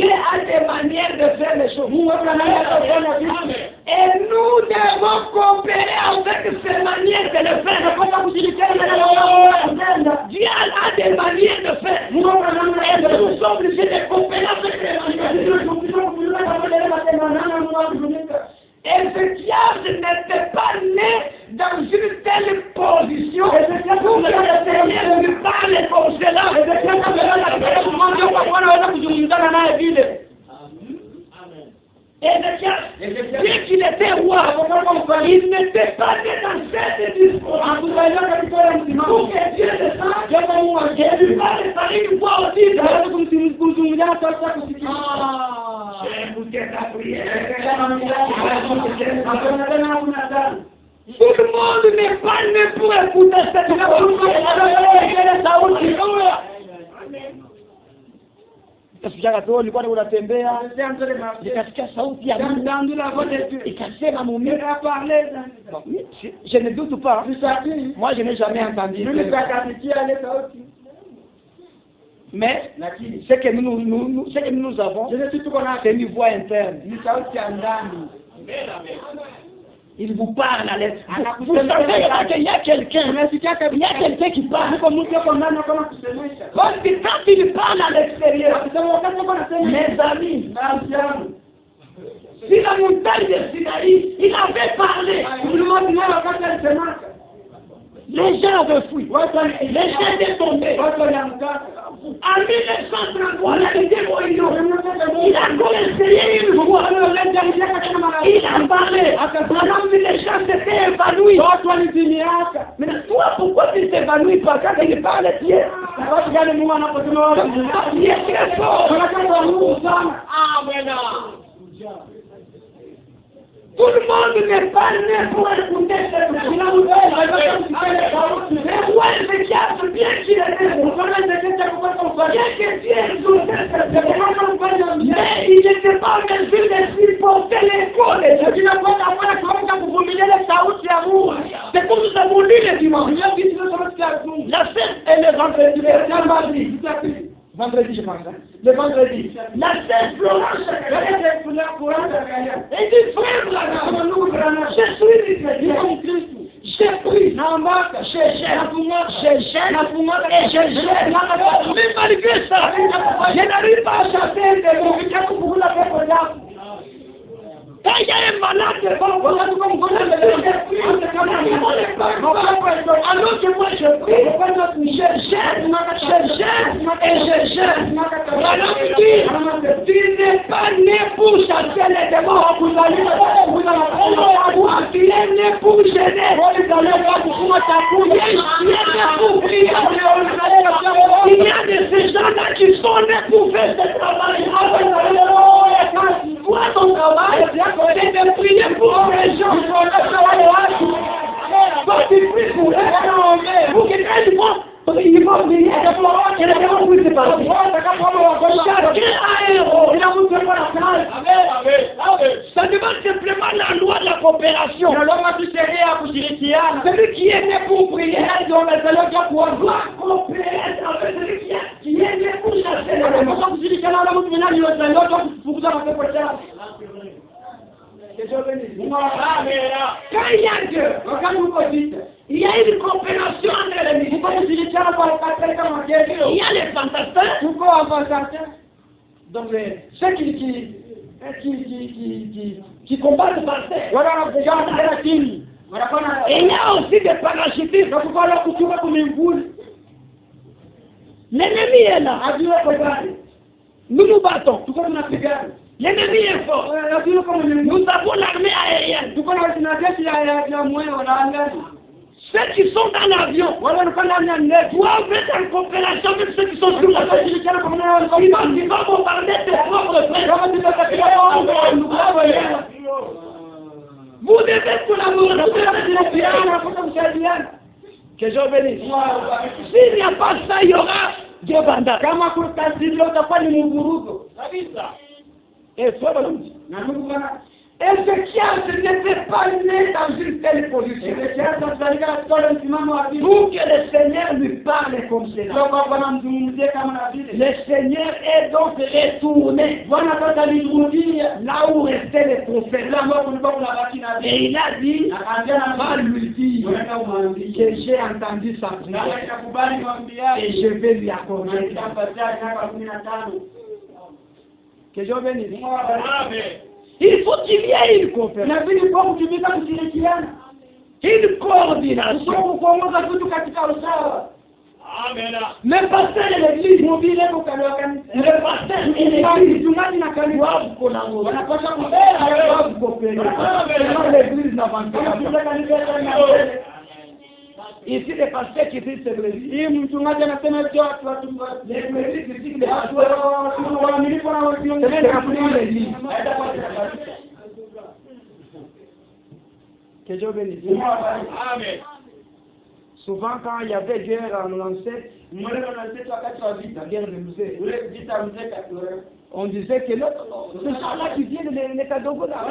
C: a des manières de faire les choses. Et nous devons coopérer avec ces manières de le faire. Dieu a des manières de faire. Et nous sommes obligés de coopérer avec ces manières. Ézéchias n'était pas né dans une telle position pour que le Seigneur lui parle comme cela. Ézéchias, bien qu'il était roi, il n'était pas né dans cette discours. Pour que Dieu descende, et lui parle par une voix audible. J'ai écouté ta prière. Tout le monde n'est pas né pour écouter cette voix. Ulikuwa unatembea nikasikia sauti ya Mungu ikasema mume je ne doute pas, moi je n'ai jamais entendu, mais ce que nous avons, c'est une voix interne. Il vous parle à l'esprit. Vous savez qu'il y a quelqu'un qui parle. Quand il parle à l'extérieur, mes amis, si la montagne de Sinaï, il avait parlé. Les gens avaient fui. Les gens étaient tombés. En 1933, il a encore essayé une fois. Il a parlé. Madame, les gens s'étaient évanouis. Mais toi, pourquoi tu t'évanouis pas quand il parle hier? Il est très fort. Amen. Tout le monde n'est pas né pour écouter cette nouvelle. Mais ouais, mais bien qu'il est né, bien que Dieu exaucé cette nouvelle, mais il n'était pas en mesure de supporter l'écho de Dieu. C'est comme nous avons lu le dimanche. La fête est le vendredi. Vendredi, je pense. Le vendredi. La sœur Florence, et dit, frère, je suis Christ. J'ai pris, mais malgré ça, je n'arrive pas à chasser des mots. Quand il y a un malade, alors que moi je prie, je gêne. Alors tu n'es pas né pour chasser les démons, tu es né pour gêner. Il y a de ces gens-là qui sont nés pour faire ce travail. Toi, ton travail, c'est de prier pour les gens. Quand tu pries pour eux, pour quelqu'un du monde, il va prier. Et les gens puissent se passer. Chacun a un héros. Ça demande simplement la loi de la coopération. Celui qui est né pour prier, doit coopérer avec celui qui est né pour chasser les démons. Quand il y a Dieu, il y a une coopération entre les militaires. Il y a les fantastiques. Donc ceux qui combattent par terre. Et il y a aussi des parachutistes. L'ennemi est là. Nous nous battons. L'ennemi est fort. Nous avons l'armée aérienne. Ceux qui sont dans l'avion doivent être en coopération avec ceux qui sont sur l'avion. Ils vont bombarder tes propres frères. Vous devez collaborer. Que Dieu bénisse. S'il n'y a pas ça, il y aura Dieu banda. Ézéchiel n'était pas né dans une telle position. Pour que le Seigneur lui parle comme cela. Le Seigneur est donc retourné là où restaient les prophètes. Et il a dit, va lui dire que j'ai entendu sa prière et je vais lui accorder. Que Dieu bénisse. Il faut qu'il y ait une coopération. Une coordination. Amen. Mais pasteur de l'église, le pasteur et l'église doivent collaborer. Doivent coopérer. L'église n'avance pas. Ici, les pasteurs qui disent c'est l'église. Les églises qui disent l'église. Que Dieu bénisse. Amen. Souvent, quand il y avait guerre en 97, la guerre de Musée, on disait que l'autre, ce sont là qui viennent les Kadogo là.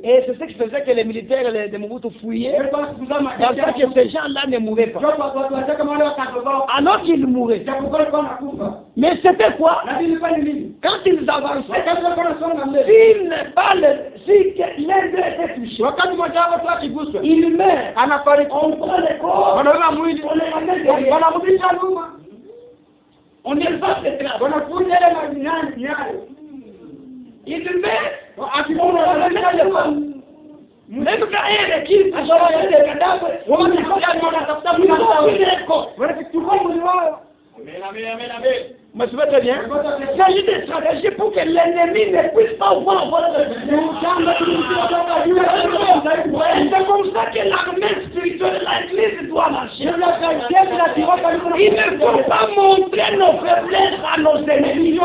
C: Et c'est ce qui faisait que les militaires de Mobutu fouillaient, dans le que ces gens-là ne mouraient pas. Alors qu'ils mouraient. Mais c'était quoi? Quand ils avançaient, avancé, si l'un d'eux était touché, il meurt, on prend les corps, on efface les traces. Il meurt, on le ramène. Même quand il y a l'équipe, il y a des cadavres, on va dire qu'il y a mais je vais très bien. Il s'agit de stratégie pour que l'ennemi ne puisse pas voir votre c'est comme ça que l'armée spirituelle de l'Église doit marcher. Il ne faut pas montrer nos faiblesses à nos ennemis.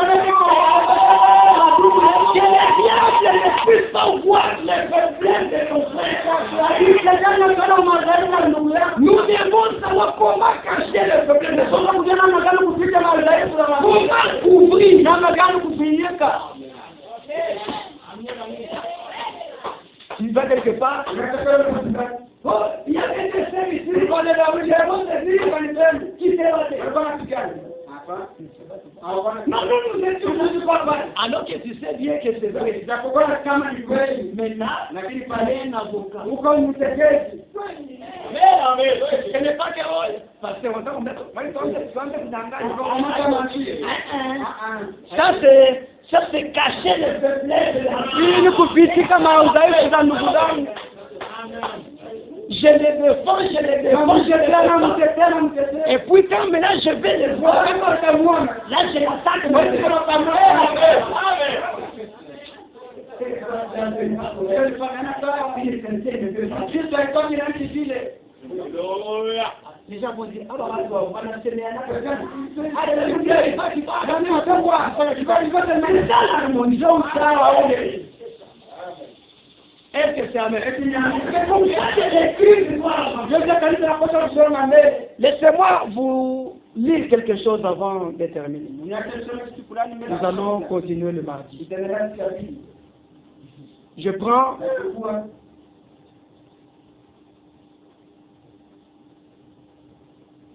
C: Que les diables ne puissent pas voir les faiblesses de nos frères. Nous devons savoir comment cacher les faiblesses de nos frères. Comment couvrir tu vas quelque part, il y a des dessins ici, qui s'est raté. Non, nous étions alors que tu sais bien que c'est vrai. Maintenant, il fallait un avocat. Ce n'est pas que parce que ça c'est cacher les faiblesses de la je les défends. Et puis quand maintenant je vais les voir, là je l'attaque. Les gens vont dire, on va l'enseigner à la personne. Est-ce que c'est amen? C'est comme ça que laissez-moi vous lire quelque chose avant de terminer. Nous allons continuer le mardi. Je prends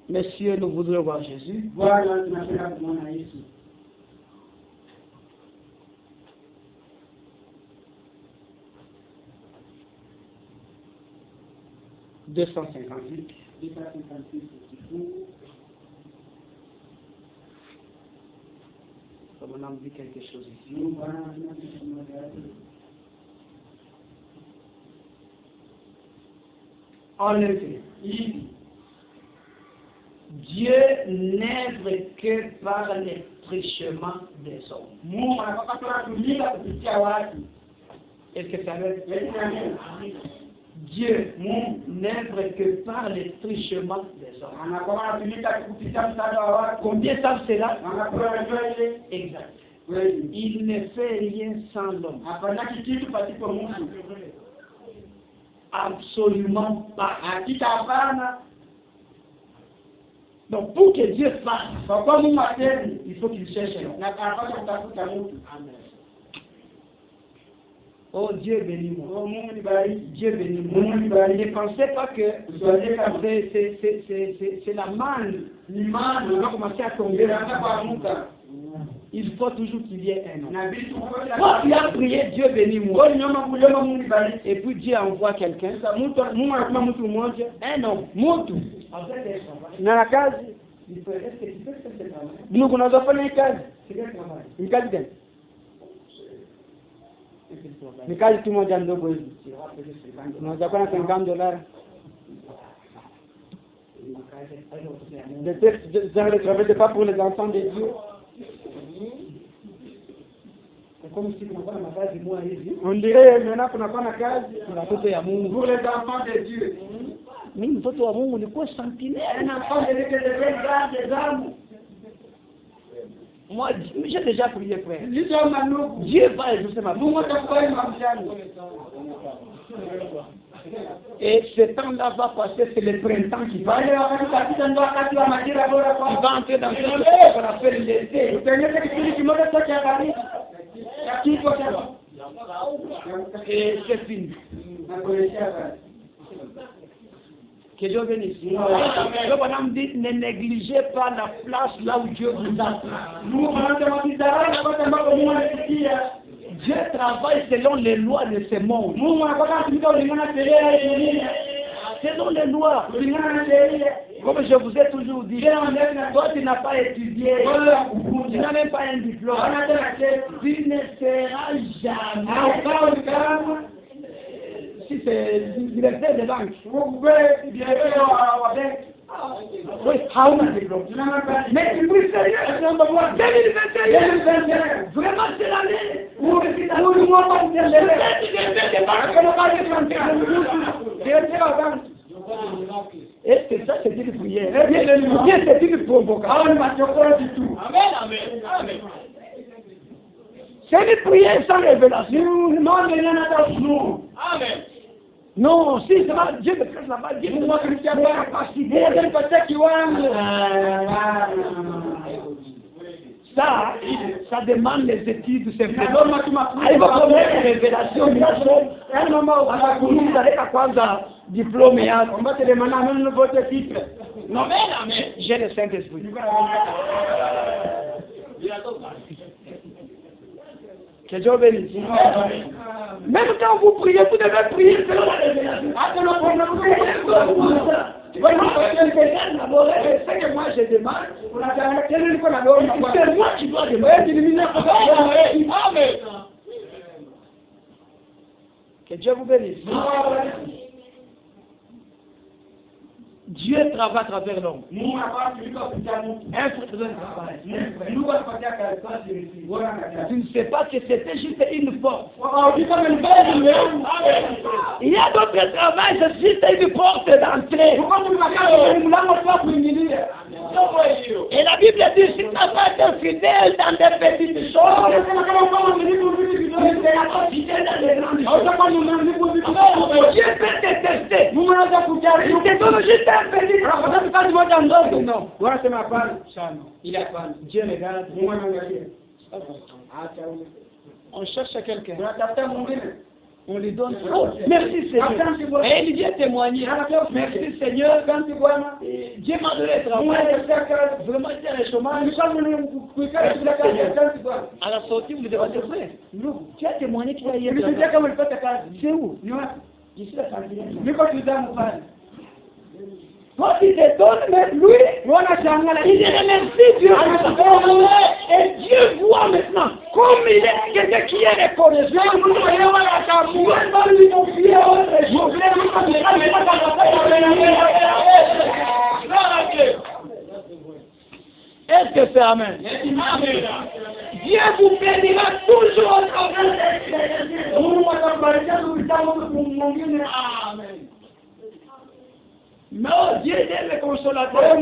C: Messieurs, nous voudrions voir Jésus. « 258. Comme on a dit quelque chose ici. En effet, Dieu n'œuvre que par les trichements des hommes. Est-ce que ça veut dire? Dieu n'œuvre que par les trichements des hommes. Combien savent cela? Exact. Il ne fait rien sans l'homme. Absolument pas. Donc pour que Dieu fasse, il faut qu'il cherche l'homme. Oh Dieu bénis-moi. Dieu bénis-moi. Ne pensez pas que c'est la manne. L'imam va commencer à tomber. Il faut toujours qu'il y ait un homme. Quand tu as prié, Dieu bénis-moi. Et puis Dieu envoie quelqu'un. Un homme. Dans la case. Nous connaissons pas une case. Une case gagne. Ni kazi tu moja ndogo hivi. Unaweza kuwa na $50. Des textes ne travaillent pas pour les enfants de Dieu. On dirait maintenant qu'on n'a pas la case pour les enfants de Dieu. Mimi mtoto wa Mungu nilikuwa sentinelle. Un enfant de Dieu qui devait garder des armes. Moi, j'ai déjà prié, frère. Dieu va exaucer ma prière. Et ce temps-là va passer, c'est le printemps qui va. Il va entrer dans ce qu'on appelle l'été. Et c'est fini. Que Dieu bénisse. Le bonhomme dit, ne négligez pas la place là où Dieu vous a. Dieu travaille selon les lois de ce monde. Selon les lois. Comme je vous ai toujours dit, toi tu n'as pas étudié, tu n'as même pas un diplôme, tu ne seras jamais. Si c'est directeur de banque, oui, mais tu peux sérieux, 2021, vraiment c'est l'année où est-ce que ça c'est une prière? Bien c'est une provocation. C'est une prière sans révélation. Amen. Non, si c'est pas Dieu me prête là-bas, Dieu me montre qu'il y a la capacité. Ça demande les études, c'est vrai. Il va prendre une révélation, vous allez kwanza diplôme yako. On va te demander même votre titre. Non, mais j'ai le Saint-Esprit. Que Dieu bénisse. Même quand vous priez, vous devez prier selon la révélation. C'est que moi je demande. C'est moi qui dois demander. Amen. Que Dieu vous bénisse. Dieu travaille à travers l'homme. Un frère besoin de travail. Tu ne sais pas que c'était juste une porte. Il y a d'autres travail, c'est juste une porte d'entrée. Et la Bible dit, si tu n'as pas été fidèle dans des petites choses, tu seras fidèle dans les grandes choses. Dieu peut te tester. Il te donne juste un petit travail. Non. Il a pas. Dieu regarde. On cherche quelqu'un. On lui donne. Oh, merci Seigneur. Et il vient témoigner. Merci Seigneur. Dieu m'a donné le travail. Vraiment, c'est le chômage. À la sortie, vous devez être prêt. Tu as témoigné qu'il y a eu. C'est où? Je suis la famille. Quand il te donne, mais lui, il remercie Dieu. Et Dieu voit maintenant, comme il est quelqu'un qui est reconnaissant, Dieu va lui confier autre chose. Est-ce que c'est Amen? Dieu vous bénira toujours au travers Amen. Non, Dieu est le consolateur.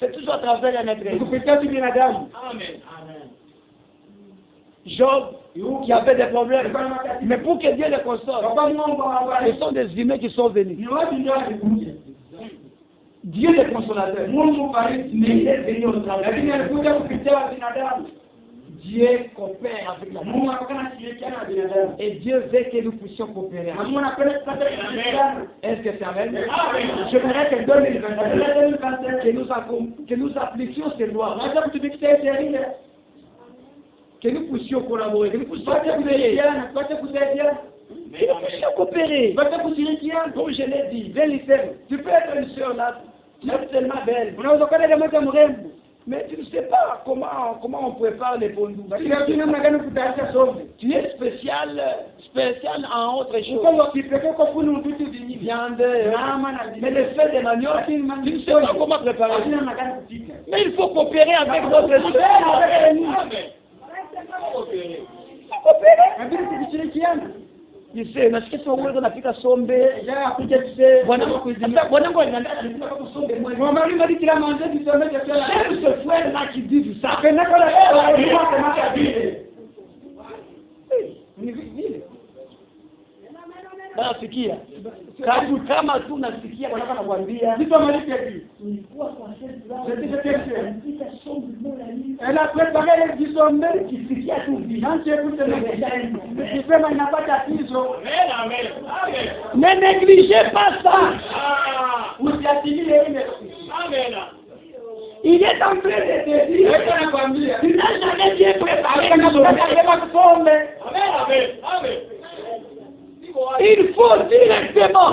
C: C'est toujours à travers un être. Amen. Job, qui avait des problèmes, mais pour que Dieu le console, ce sont des humains qui sont venus. Dieu est le consolateur. Mais il est venu au travers. Dieu coopère avec la vie. Et Dieu veut que nous puissions coopérer. Est-ce que c'est Amen? Je voudrais que 2021, que nous appliquions ces lois. Que nous puissions collaborer, que nous puissions coopérer. Comme je l'ai dit, tu peux être une soeur là, tu es tellement belle. Mais tu ne sais pas comment on prépare les pondous. Tu es spécial en autre chose. Viande, mais le fait de manioc, tu ne sais pas comment préparer. Mais il faut coopérer avec d'autres choses. Nise nasikia sio uwezo napika sombe ya kuja tse bwana ngo ninaenda kusombe mwe mama mimi ndikira manje kisombe cha kila se fuere na kidivu sape na kola ni wako maka vile ni vile nasikia kama tu nasikia wanataka nakwambia vitu malipi hivi nilikuwa kwa ela kwa bagale kisombe kisikia tu nanje kusema kisema inapata tizo amen ne négligez pas ça usiatilie ile amen il est en train de te dire, tu n'as jamais bien préparé il faut directement.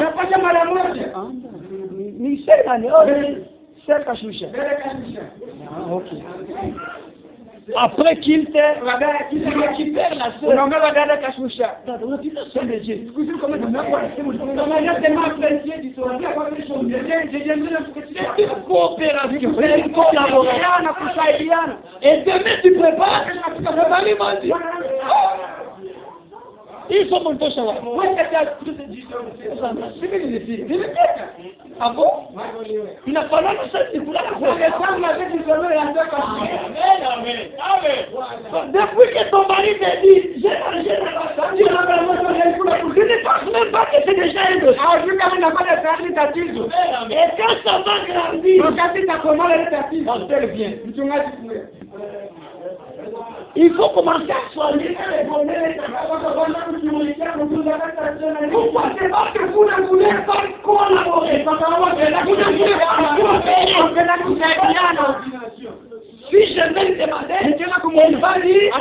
C: Après qu'il récupère la sœur. C'est une coopération, c'est une collaboration. Et demain tu prépares. Ils sont mon poche. Ah bon? Il a fallu que depuis que ton mari te dit, je ne pense même pas que c'est déjà un dossier. Et quand ça va grandir, il faut commencer à soigner les bonheurs. Pourquoi c'est parce que vous ne voulez pas collaborer? Vous ne voulez pas coopérer. Si je vais le demander, il va dire,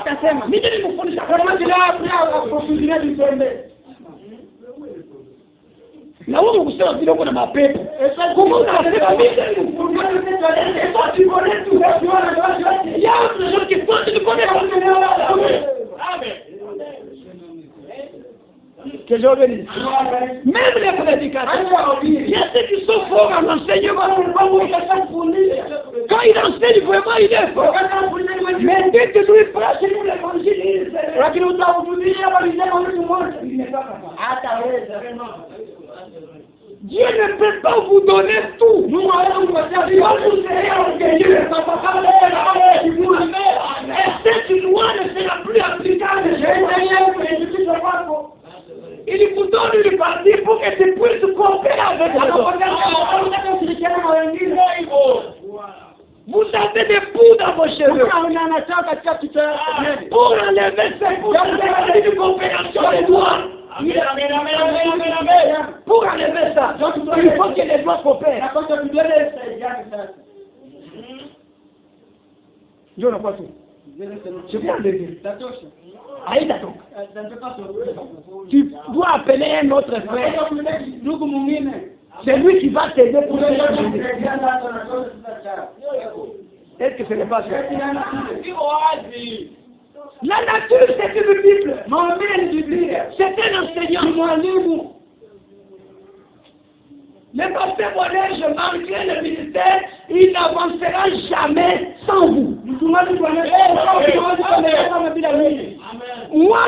C: na wewe ukisema vile uko na mapepo kama unasema mimi que je bénisse. Même les prédicateurs, il y a ceux qui sont forts en enseignement. Quand il enseigne vraiment, il est fort. Mais dès que lui prêche l'évangile, Dieu ne peut pas vous donner tout. Nous allons vous serez orgueilleux. Et cette loi ne sera plus applicable. Il vous donne une partie pour que tu puisses coopérer avec les autres. Vous avez des poux dans vos cheveux. Pour enlever ces poux, vous avez une coopération des doigts. Pour enlever ça, il faut que les doigts coopèrent. Je n'ai pas tout. Je viens de dire. Aïda donc. Tu dois appeler un autre frère. C'est lui qui va t'aider pour te aider. Est-ce que ce n'est pas ça? La nature, c'est une Bible. C'est un enseignant. Le pasteur Bonnet, malgré le ministère, il n'avancera jamais sans vous. Moi,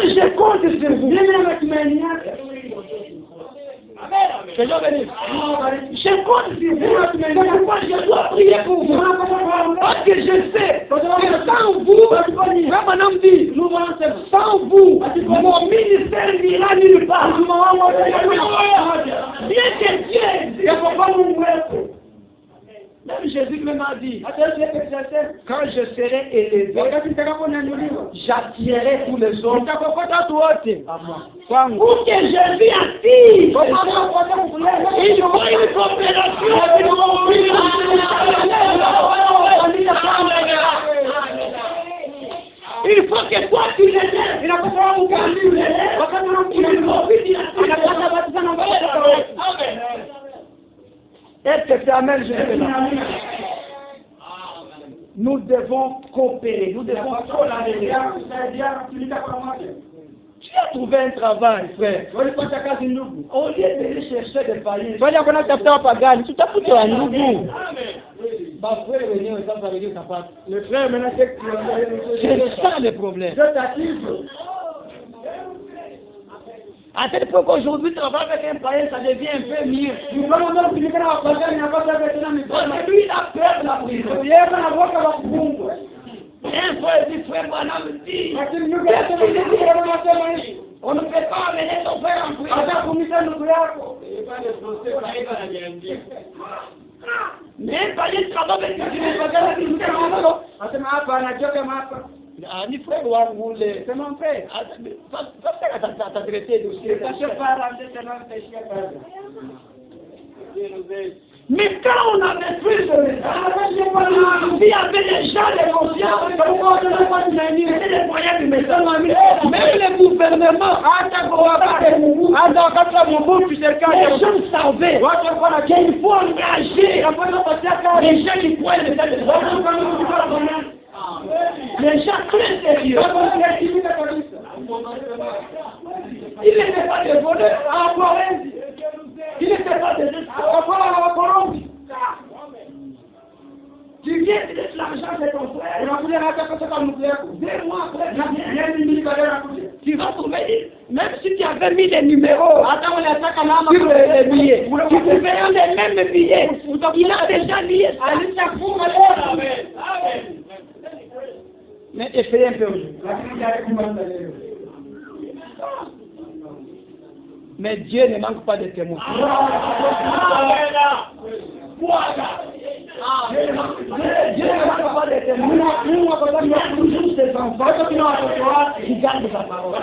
C: je compte sur vous. Que Dieu bénisse. Je compte sur vous. Pourquoi je dois prier pour vous? Parce que je sais que sans vous, Rabanam dit, sans vous, mon ministère n'ira nulle part. Bien que Dieu, il ne faut pas nous mettre. Même Jésus m'a dit, quand je serai élevé, j'attirerai tous les hommes. Pour que Jésus attire, il faut une coopération. Il faut que toi tu l'aides. Est-ce que c'est Amen, je sais pas. Nous devons coopérer, nous devons collaborer. Tu as trouvé un travail, frère. Au lieu de chercher des païens. Le frère, maintenant, c'est ça le problème. À tel point qu'aujourd'hui, travailler avec un païen, ça devient un peu mieux. Parce que lui, il a peur de la prison. Un frère dit, frère, madame dit, on ne peut pas amener son frère en prison. Mais un païen travaille avec ni frère wangu c'est mon frère. Ça traité dossier. Mais quand on avait plus de messages, il y avait des gens de conscience, c'était des moyens de message. Même les gouvernements, les gens savaient qu'il faut engager les gens qui croient le message de Dieu. Les gens très sérieux. Il n'était pas des voleurs en Corinthe. Il n'était pas des esclaves en Colombie. Tu viens de laisser l'argent de ton frère. 2 mois après, tu vas trouver, même si tu avais mis des numéros sur les billets, tu trouveras les mêmes billets. Il a déjà lié ça. Mais essayez un peu aujourd'hui. Mais Dieu ne manque pas de témoins. Dieu ne manque pas de témoins. Il y a toujours ses enfants qui gardent sa parole.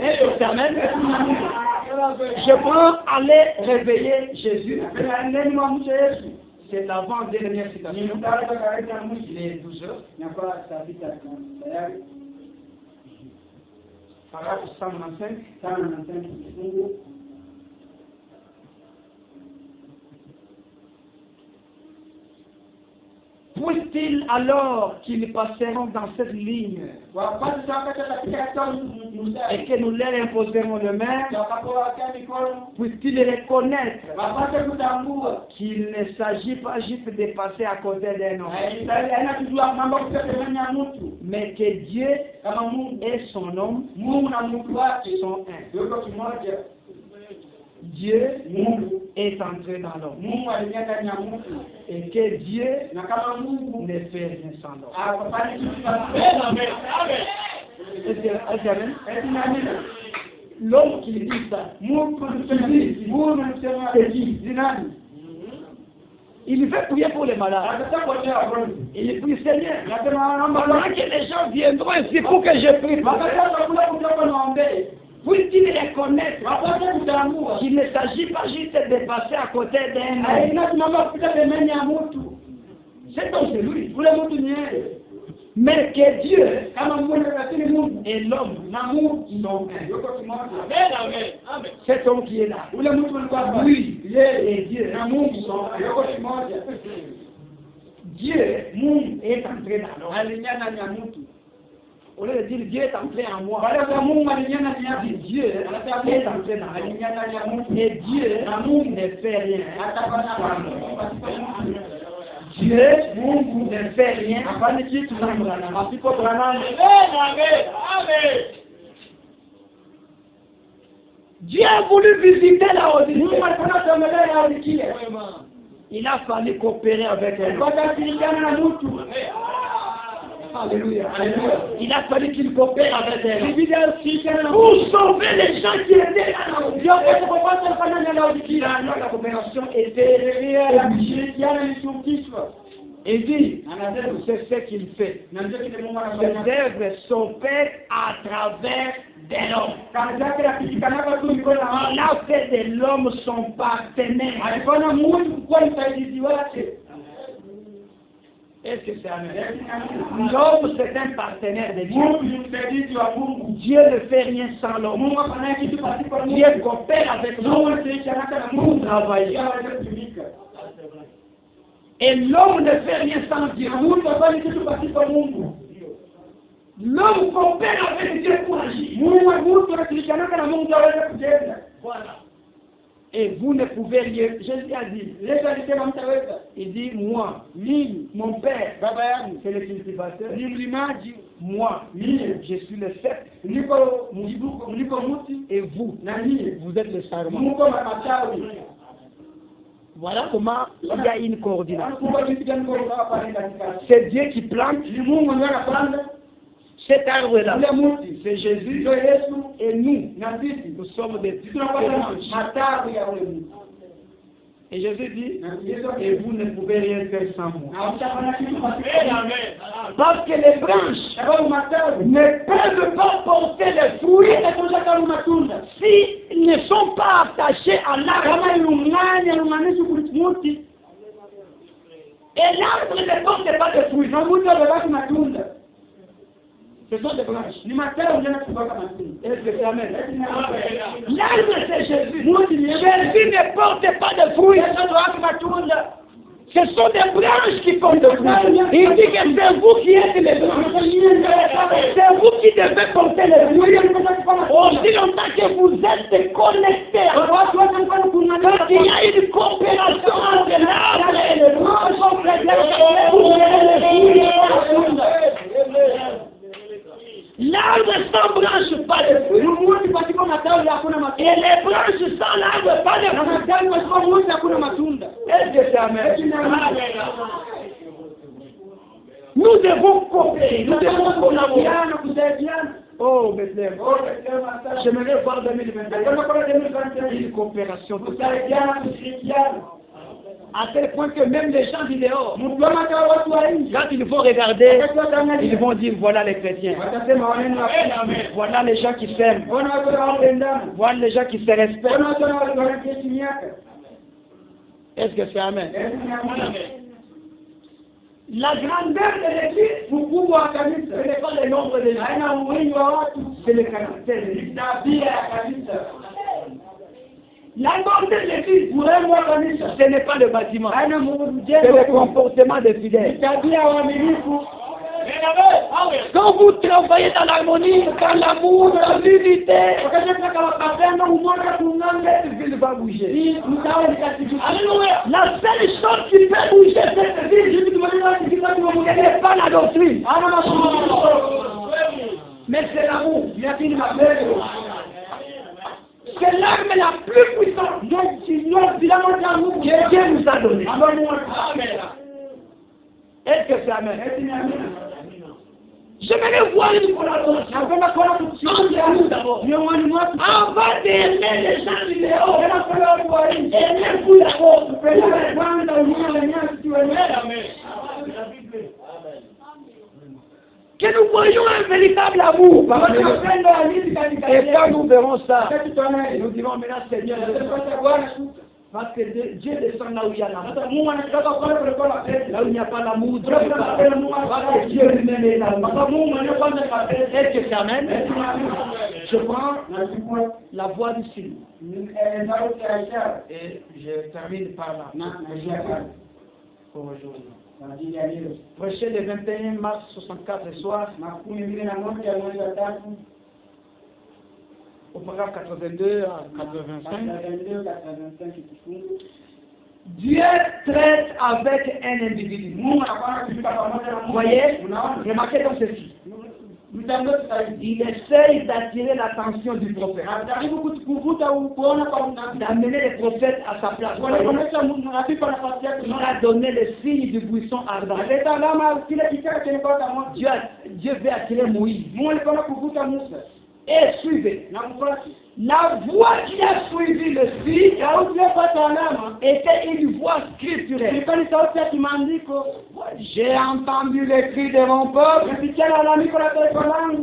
C: Et je termine. Je peux aller réveiller Jésus. C'est l'avant-dernière citation. Il est 12 heures. Paragraphe 195. Puisse-t-il alors qu'ils passeront dans cette ligne et que nous leur imposerons le main, puisse-t-il reconnaître qu'il ne s'agit pas juste de passer à côté d'un homme, mais que Dieu et son homme sont un. Dieu est entré dans l'homme et que Dieu ne fait rien sans l'homme. L'homme qui dit ça, il veut prier pour les malades. Il prie Seigneur. Pendant que les gens viendront ici pour que je prie. Puisse-t-il reconnaître qu'il ne s'agit pas juste de passer à côté d'un homme. C'est donc c'est lui. Mais que Dieu et l'homme sont un. Cet homme qui est là. Lui et Dieu sont un. Dieu est entré dans l'homme. Au lieu de dire Dieu est entré en moi, Dieu est entré dans moi. Et Dieu ne fait rien. Dieu ne fait rien. Dieu a voulu visiter la Odyssée. Il a fallu coopérer avec elle. Alléluia. Il a fallu qu'il coopère avec elle. Pour sauver les gens qui étaient là. La coopération était obligée. Il dit, c'est ce qu'il fait. Ses œuvres sont faites à travers de l'homme. Il a fait de l'homme son partenaire. Est-ce que c'est amen? L'homme, c'est un partenaire de Dieu. Dieu ne fait rien sans l'homme. Dieu coopère avec l'homme pour travailler. Et l'homme ne fait rien sans Dieu. L'homme coopère avec Dieu pour agir. Voilà. Et vous ne pouvez rien. Jésus a dit, il dit, moi, mon père, c'est le cultivateur. Moi, je suis le cep. Et vous, vous êtes le sarment. Voilà comment il y a une coordination. C'est Dieu qui plante cet arbre-là. C'est Jésus et nous sommes des branches. Et Jésus dit, et vous ne pouvez rien faire sans moi. Parce que les branches ne peuvent pas porter les fruits s'ils ne sont pas attachés à l'arbre. sont des branches.
A: Ni matawi yanatubaka matunda.
C: Est-ce que c'est amen? L'arbre c'est Jésus. Jésus ne porte pas de fruits. Ce sont des branches qui portent des fruits. Il dit que c'est vous qui êtes les branches. C'est vous qui devez porter les fruits. Aussi longtemps que vous êtes connectés à moi, quand il y a une coopération entre l'arbre et les branches, vous verrez les fruits. L'arbre sans branche, pas de fruits. Et les branches sans l'arbre, pas de fruits. Est-ce que c'est amen? Nous devons coopérer, nous devons collaborer. Oh, Bethléem. J'aimerais voir 2021 une coopération totale. À tel point que même les gens du dehors, quand ils vont regarder, ils vont dire voilà les chrétiens. Voilà les gens qui s'aiment. Voilà les gens qui se respectent. Est-ce que c'est amen? La grandeur de l'église, ce n'est pas le nombre de gens, c'est le caractère de l'église. La grandeur de l'église, ce n'est pas le bâtiment, c'est le comportement des fidèles. Quand vous travaillez dans l'harmonie, dans l'amour, dans l'unité, il va bouger. Alléluia. La seule chose qui peut bouger cette ville, ce n'est pas la doctrine, mais c'est l'amour. C'est l'arme la plus puissante que Dieu nous a donnée. Est-ce que c'est amen? J'aimerais voir une collaboration entre nous d'abord. Avant d'aimer les gens du dehors, aimez-vous d'abord. Que nous voyons un véritable amour. Et quand nous verrons ça, nous dirons maintenant Seigneur, parce que Dieu descend là où il y a l'amour. Là où il n'y a pas l'amour, Dieu n'est pas. Parce que Dieu lui-même est l'amour. Est-ce que c'est amen? Je prends la voix du signe. Et je termine par là. Pour aujourd'hui. Prêcher le 21 mars 64 soir. Au paragraphe 82 à 85. Dieu traite avec un individu. Vous voyez, remarquez comme ceci. Il essaye d'attirer l'attention du prophète, d'amener les prophètes à sa place. Il a donné le signe du buisson ardent. Dieu veut attirer Moïse. Et suivez. La voix qui a suivi le signe était une voix scripturelle. J'ai entendu les cris de mon peuple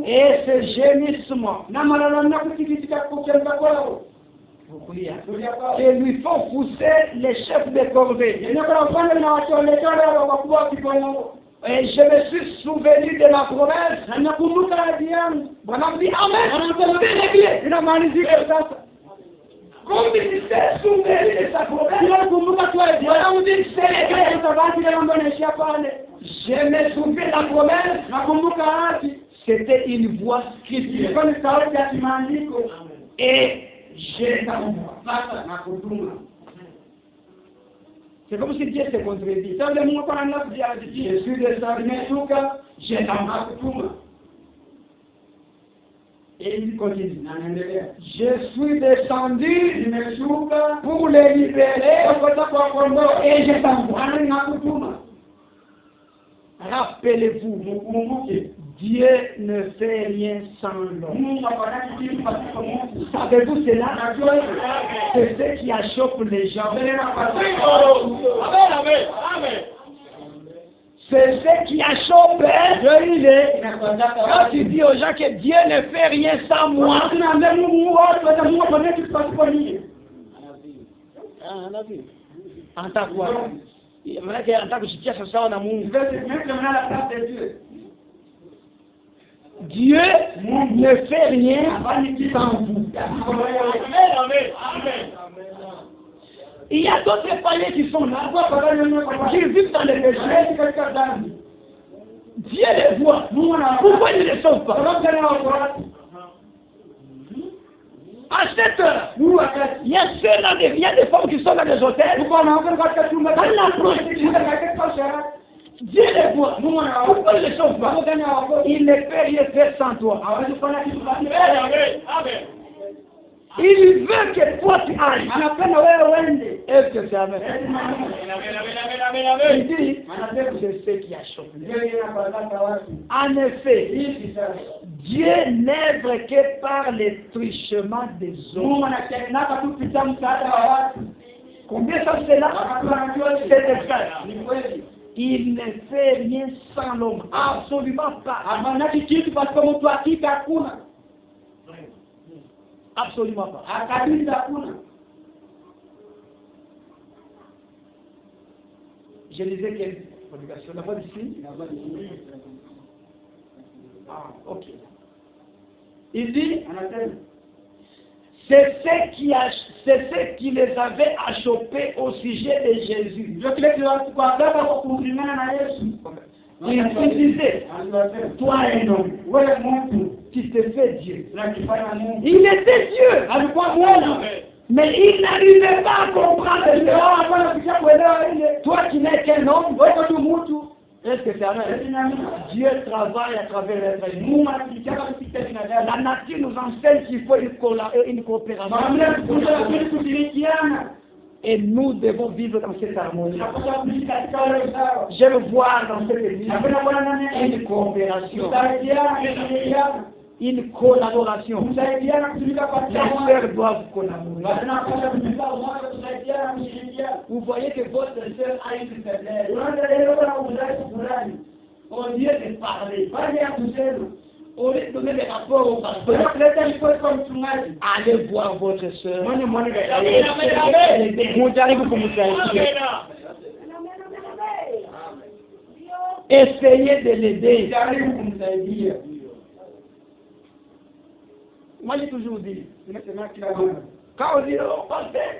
C: et ce gémissement qui lui font pousser les chefs de corvée. Et je me suis souvenu de ma promesse. Amen. Comme il s'est souvenu de sa promesse, je me souviens de la promesse. C'était une voix scripturelle. Et j'ai c'est comme si Dieu se contredit. Je suis descendu, j'ai t'envoyé. Et il continue. Je suis descendu pour les libérer et je t'envoie. Rappelez-vous, Dieu ne fait rien sans l'homme. Savez-vous cela? C'est ce qui achoppe les gens. C'est ce qui achoppe. Quand tu dis aux gens que Dieu ne fait rien sans moi, en tant quoi? En tant que je tiens ça en amour. Dieu ne fait rien sans vous. Il y a d'autres païens qui sont là, qui vivent dans les péchés. Dieu les voit. Pourquoi il ne les sauve pas? À cette heure, il y a des femmes qui sont dans les hôtels. Dieu les voit. Pourquoi il ne les sauve pas? Il ne peut rien faire sans toi. Il veut que toi tu ailles. Est-ce que c'est amen? Il dit, c'est ce qui a chopé. En effet, Dieu n'œuvre que par les trichements des hommes. Combien ça c'est là? C'est exact. Il ne fait rien sans l'homme. Absolument pas. Absolument pas. Je lisais quelle publication? La voix d'ici? Ah, ok. Il dit, c'est ce qui les avait achoppés au sujet de Jésus. Il disait, toi un homme, tu te fais Dieu. Il était Dieu, mais il n'arrivait pas à comprendre. Toi qui n'es qu'un homme, est-ce que c'est vrai? Dieu travaille à travers l'être humain. La nature nous enseigne qu'il faut une coopération. Et nous devons vivre dans cette harmonie. Je veux voir dans cette église une coopération, une collaboration. Les sœurs doivent collaborer. Vous voyez que votre sœur a une faiblesse. Au lieu de parler, au lieu de donner des rapports au pasteur, allez voir votre sœur. Essayez de l'aider. Moi j'ai toujours dit, quand on dit, oh pasteur,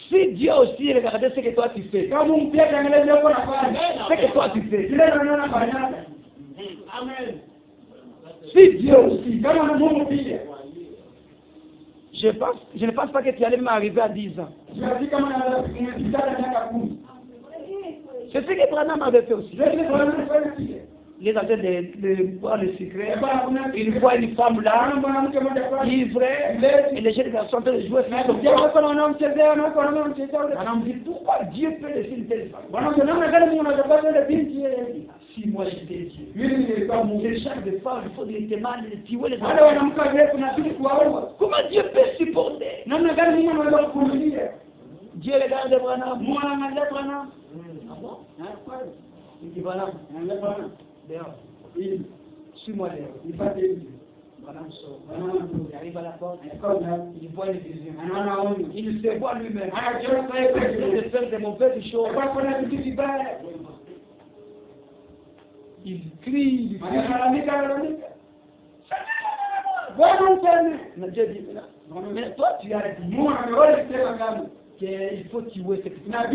C: si Dieu aussi regardait ce que toi tu fais, ce que toi tu fais, si Dieu aussi, je ne pense pas que tu allais m'arriver à 10 ans. C'est ce que Branham avait fait aussi. Il est en train de boire le secret. Il voit une femme là, ivraie, et les jeunes garçons sont en train de jouer. Branham dit, pourquoi Dieu peut laisser une telle femme? Si moi j'étais Dieu, ces genre de femmes, il faut des témoins, de tuer les enfants. Comment Dieu peut supporter? Dieu regarde Branham. Ah bon? Il dit Branham. Dehors. Suis-moi dehors. Il va dehors. Branham sort. Il arrive à la porte. Il voit les visions. Il se voit lui-même. Il fait des mauvaises choses. Il crie. Dieu dit, mais toi tu as dit qu'il faut tuer cette femme.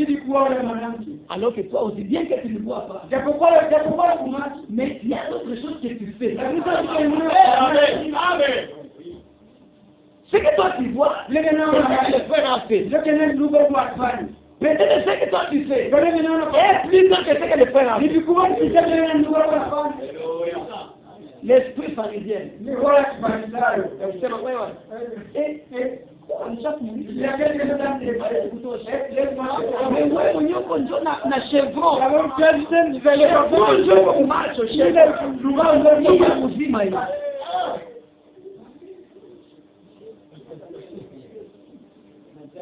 C: Alors que toi aussi, bien que tu ne vois pas, mais il y a d'autres choses que tu fais. Ce que toi tu vois, c'est ce que le frère a fait. Peut-être ce que toi tu fais est plus grand que ce que le frère a fait. L'esprit pharisien. Mais ouais, on y a na chevron.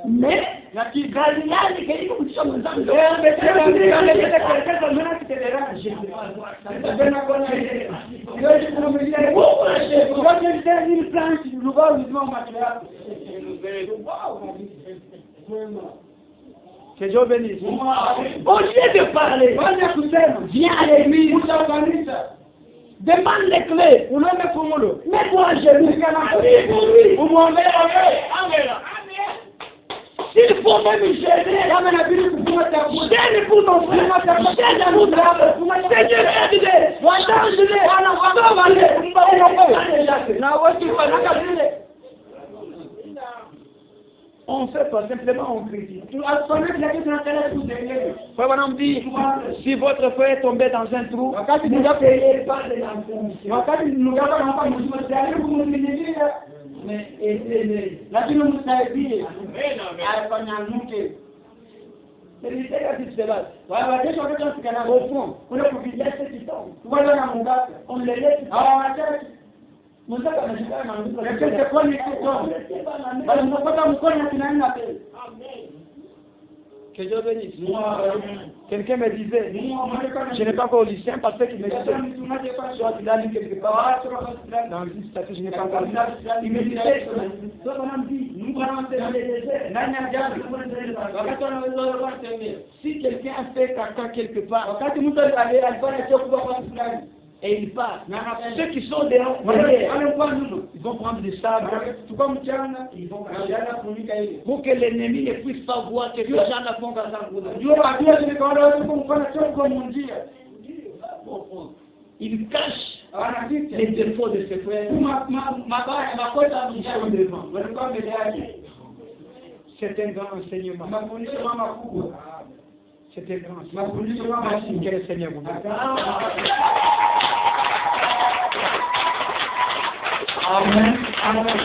C: Mais Galilée que iko kutisha mwenzangu.
A: Que Dieu bénisse.
C: Au lieu de parler, viens à l'église. Demande les clés. Mets-toi à genoux. Prie pour lui. S'il faut même gêner, gêne pour ton frère, gêne pour ta femme. Seigneur, aide-les, on fait pas, simplement on critique. Frère Branham dit, si votre frère est tombé dans un trou, vous ne payez pas de l'enfant. Mais aidez-les. Au fond, on les laisse. Que Dieu bénisse. Quelqu'un me disait, je n'ai pas encore lu, c'est un pasteur qui me disait, soit il a lu quelque part, dans une statue, je n'ai pas encore lu. Il me disait, si quelqu'un fait caca quelque part, et il part. Ceux qui sont derrière, ils vont prendre du sable, ils vont pour que l'ennemi ne puisse pas voir que ces gens font comme ça. Il cache les défauts de ses frères. C'est un grand enseignement. C'est un grand enseignement. Merci, que le Seigneur vous bénisse. Amen. Amen.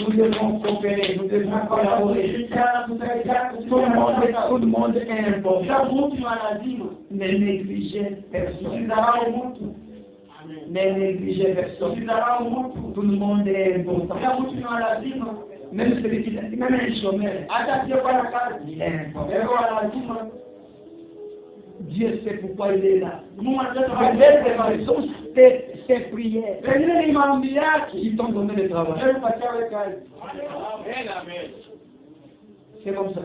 C: Nous devons coopérer, nous devons collaborer. Tout le monde est important. Ne négligez personne. Ne négligez personne. Tout le monde est important. Même celui qui même un chômeur, il est important. Dieu sait pourquoi il est là. Ses prières qui t'ont donné le travail. C'est comme ça.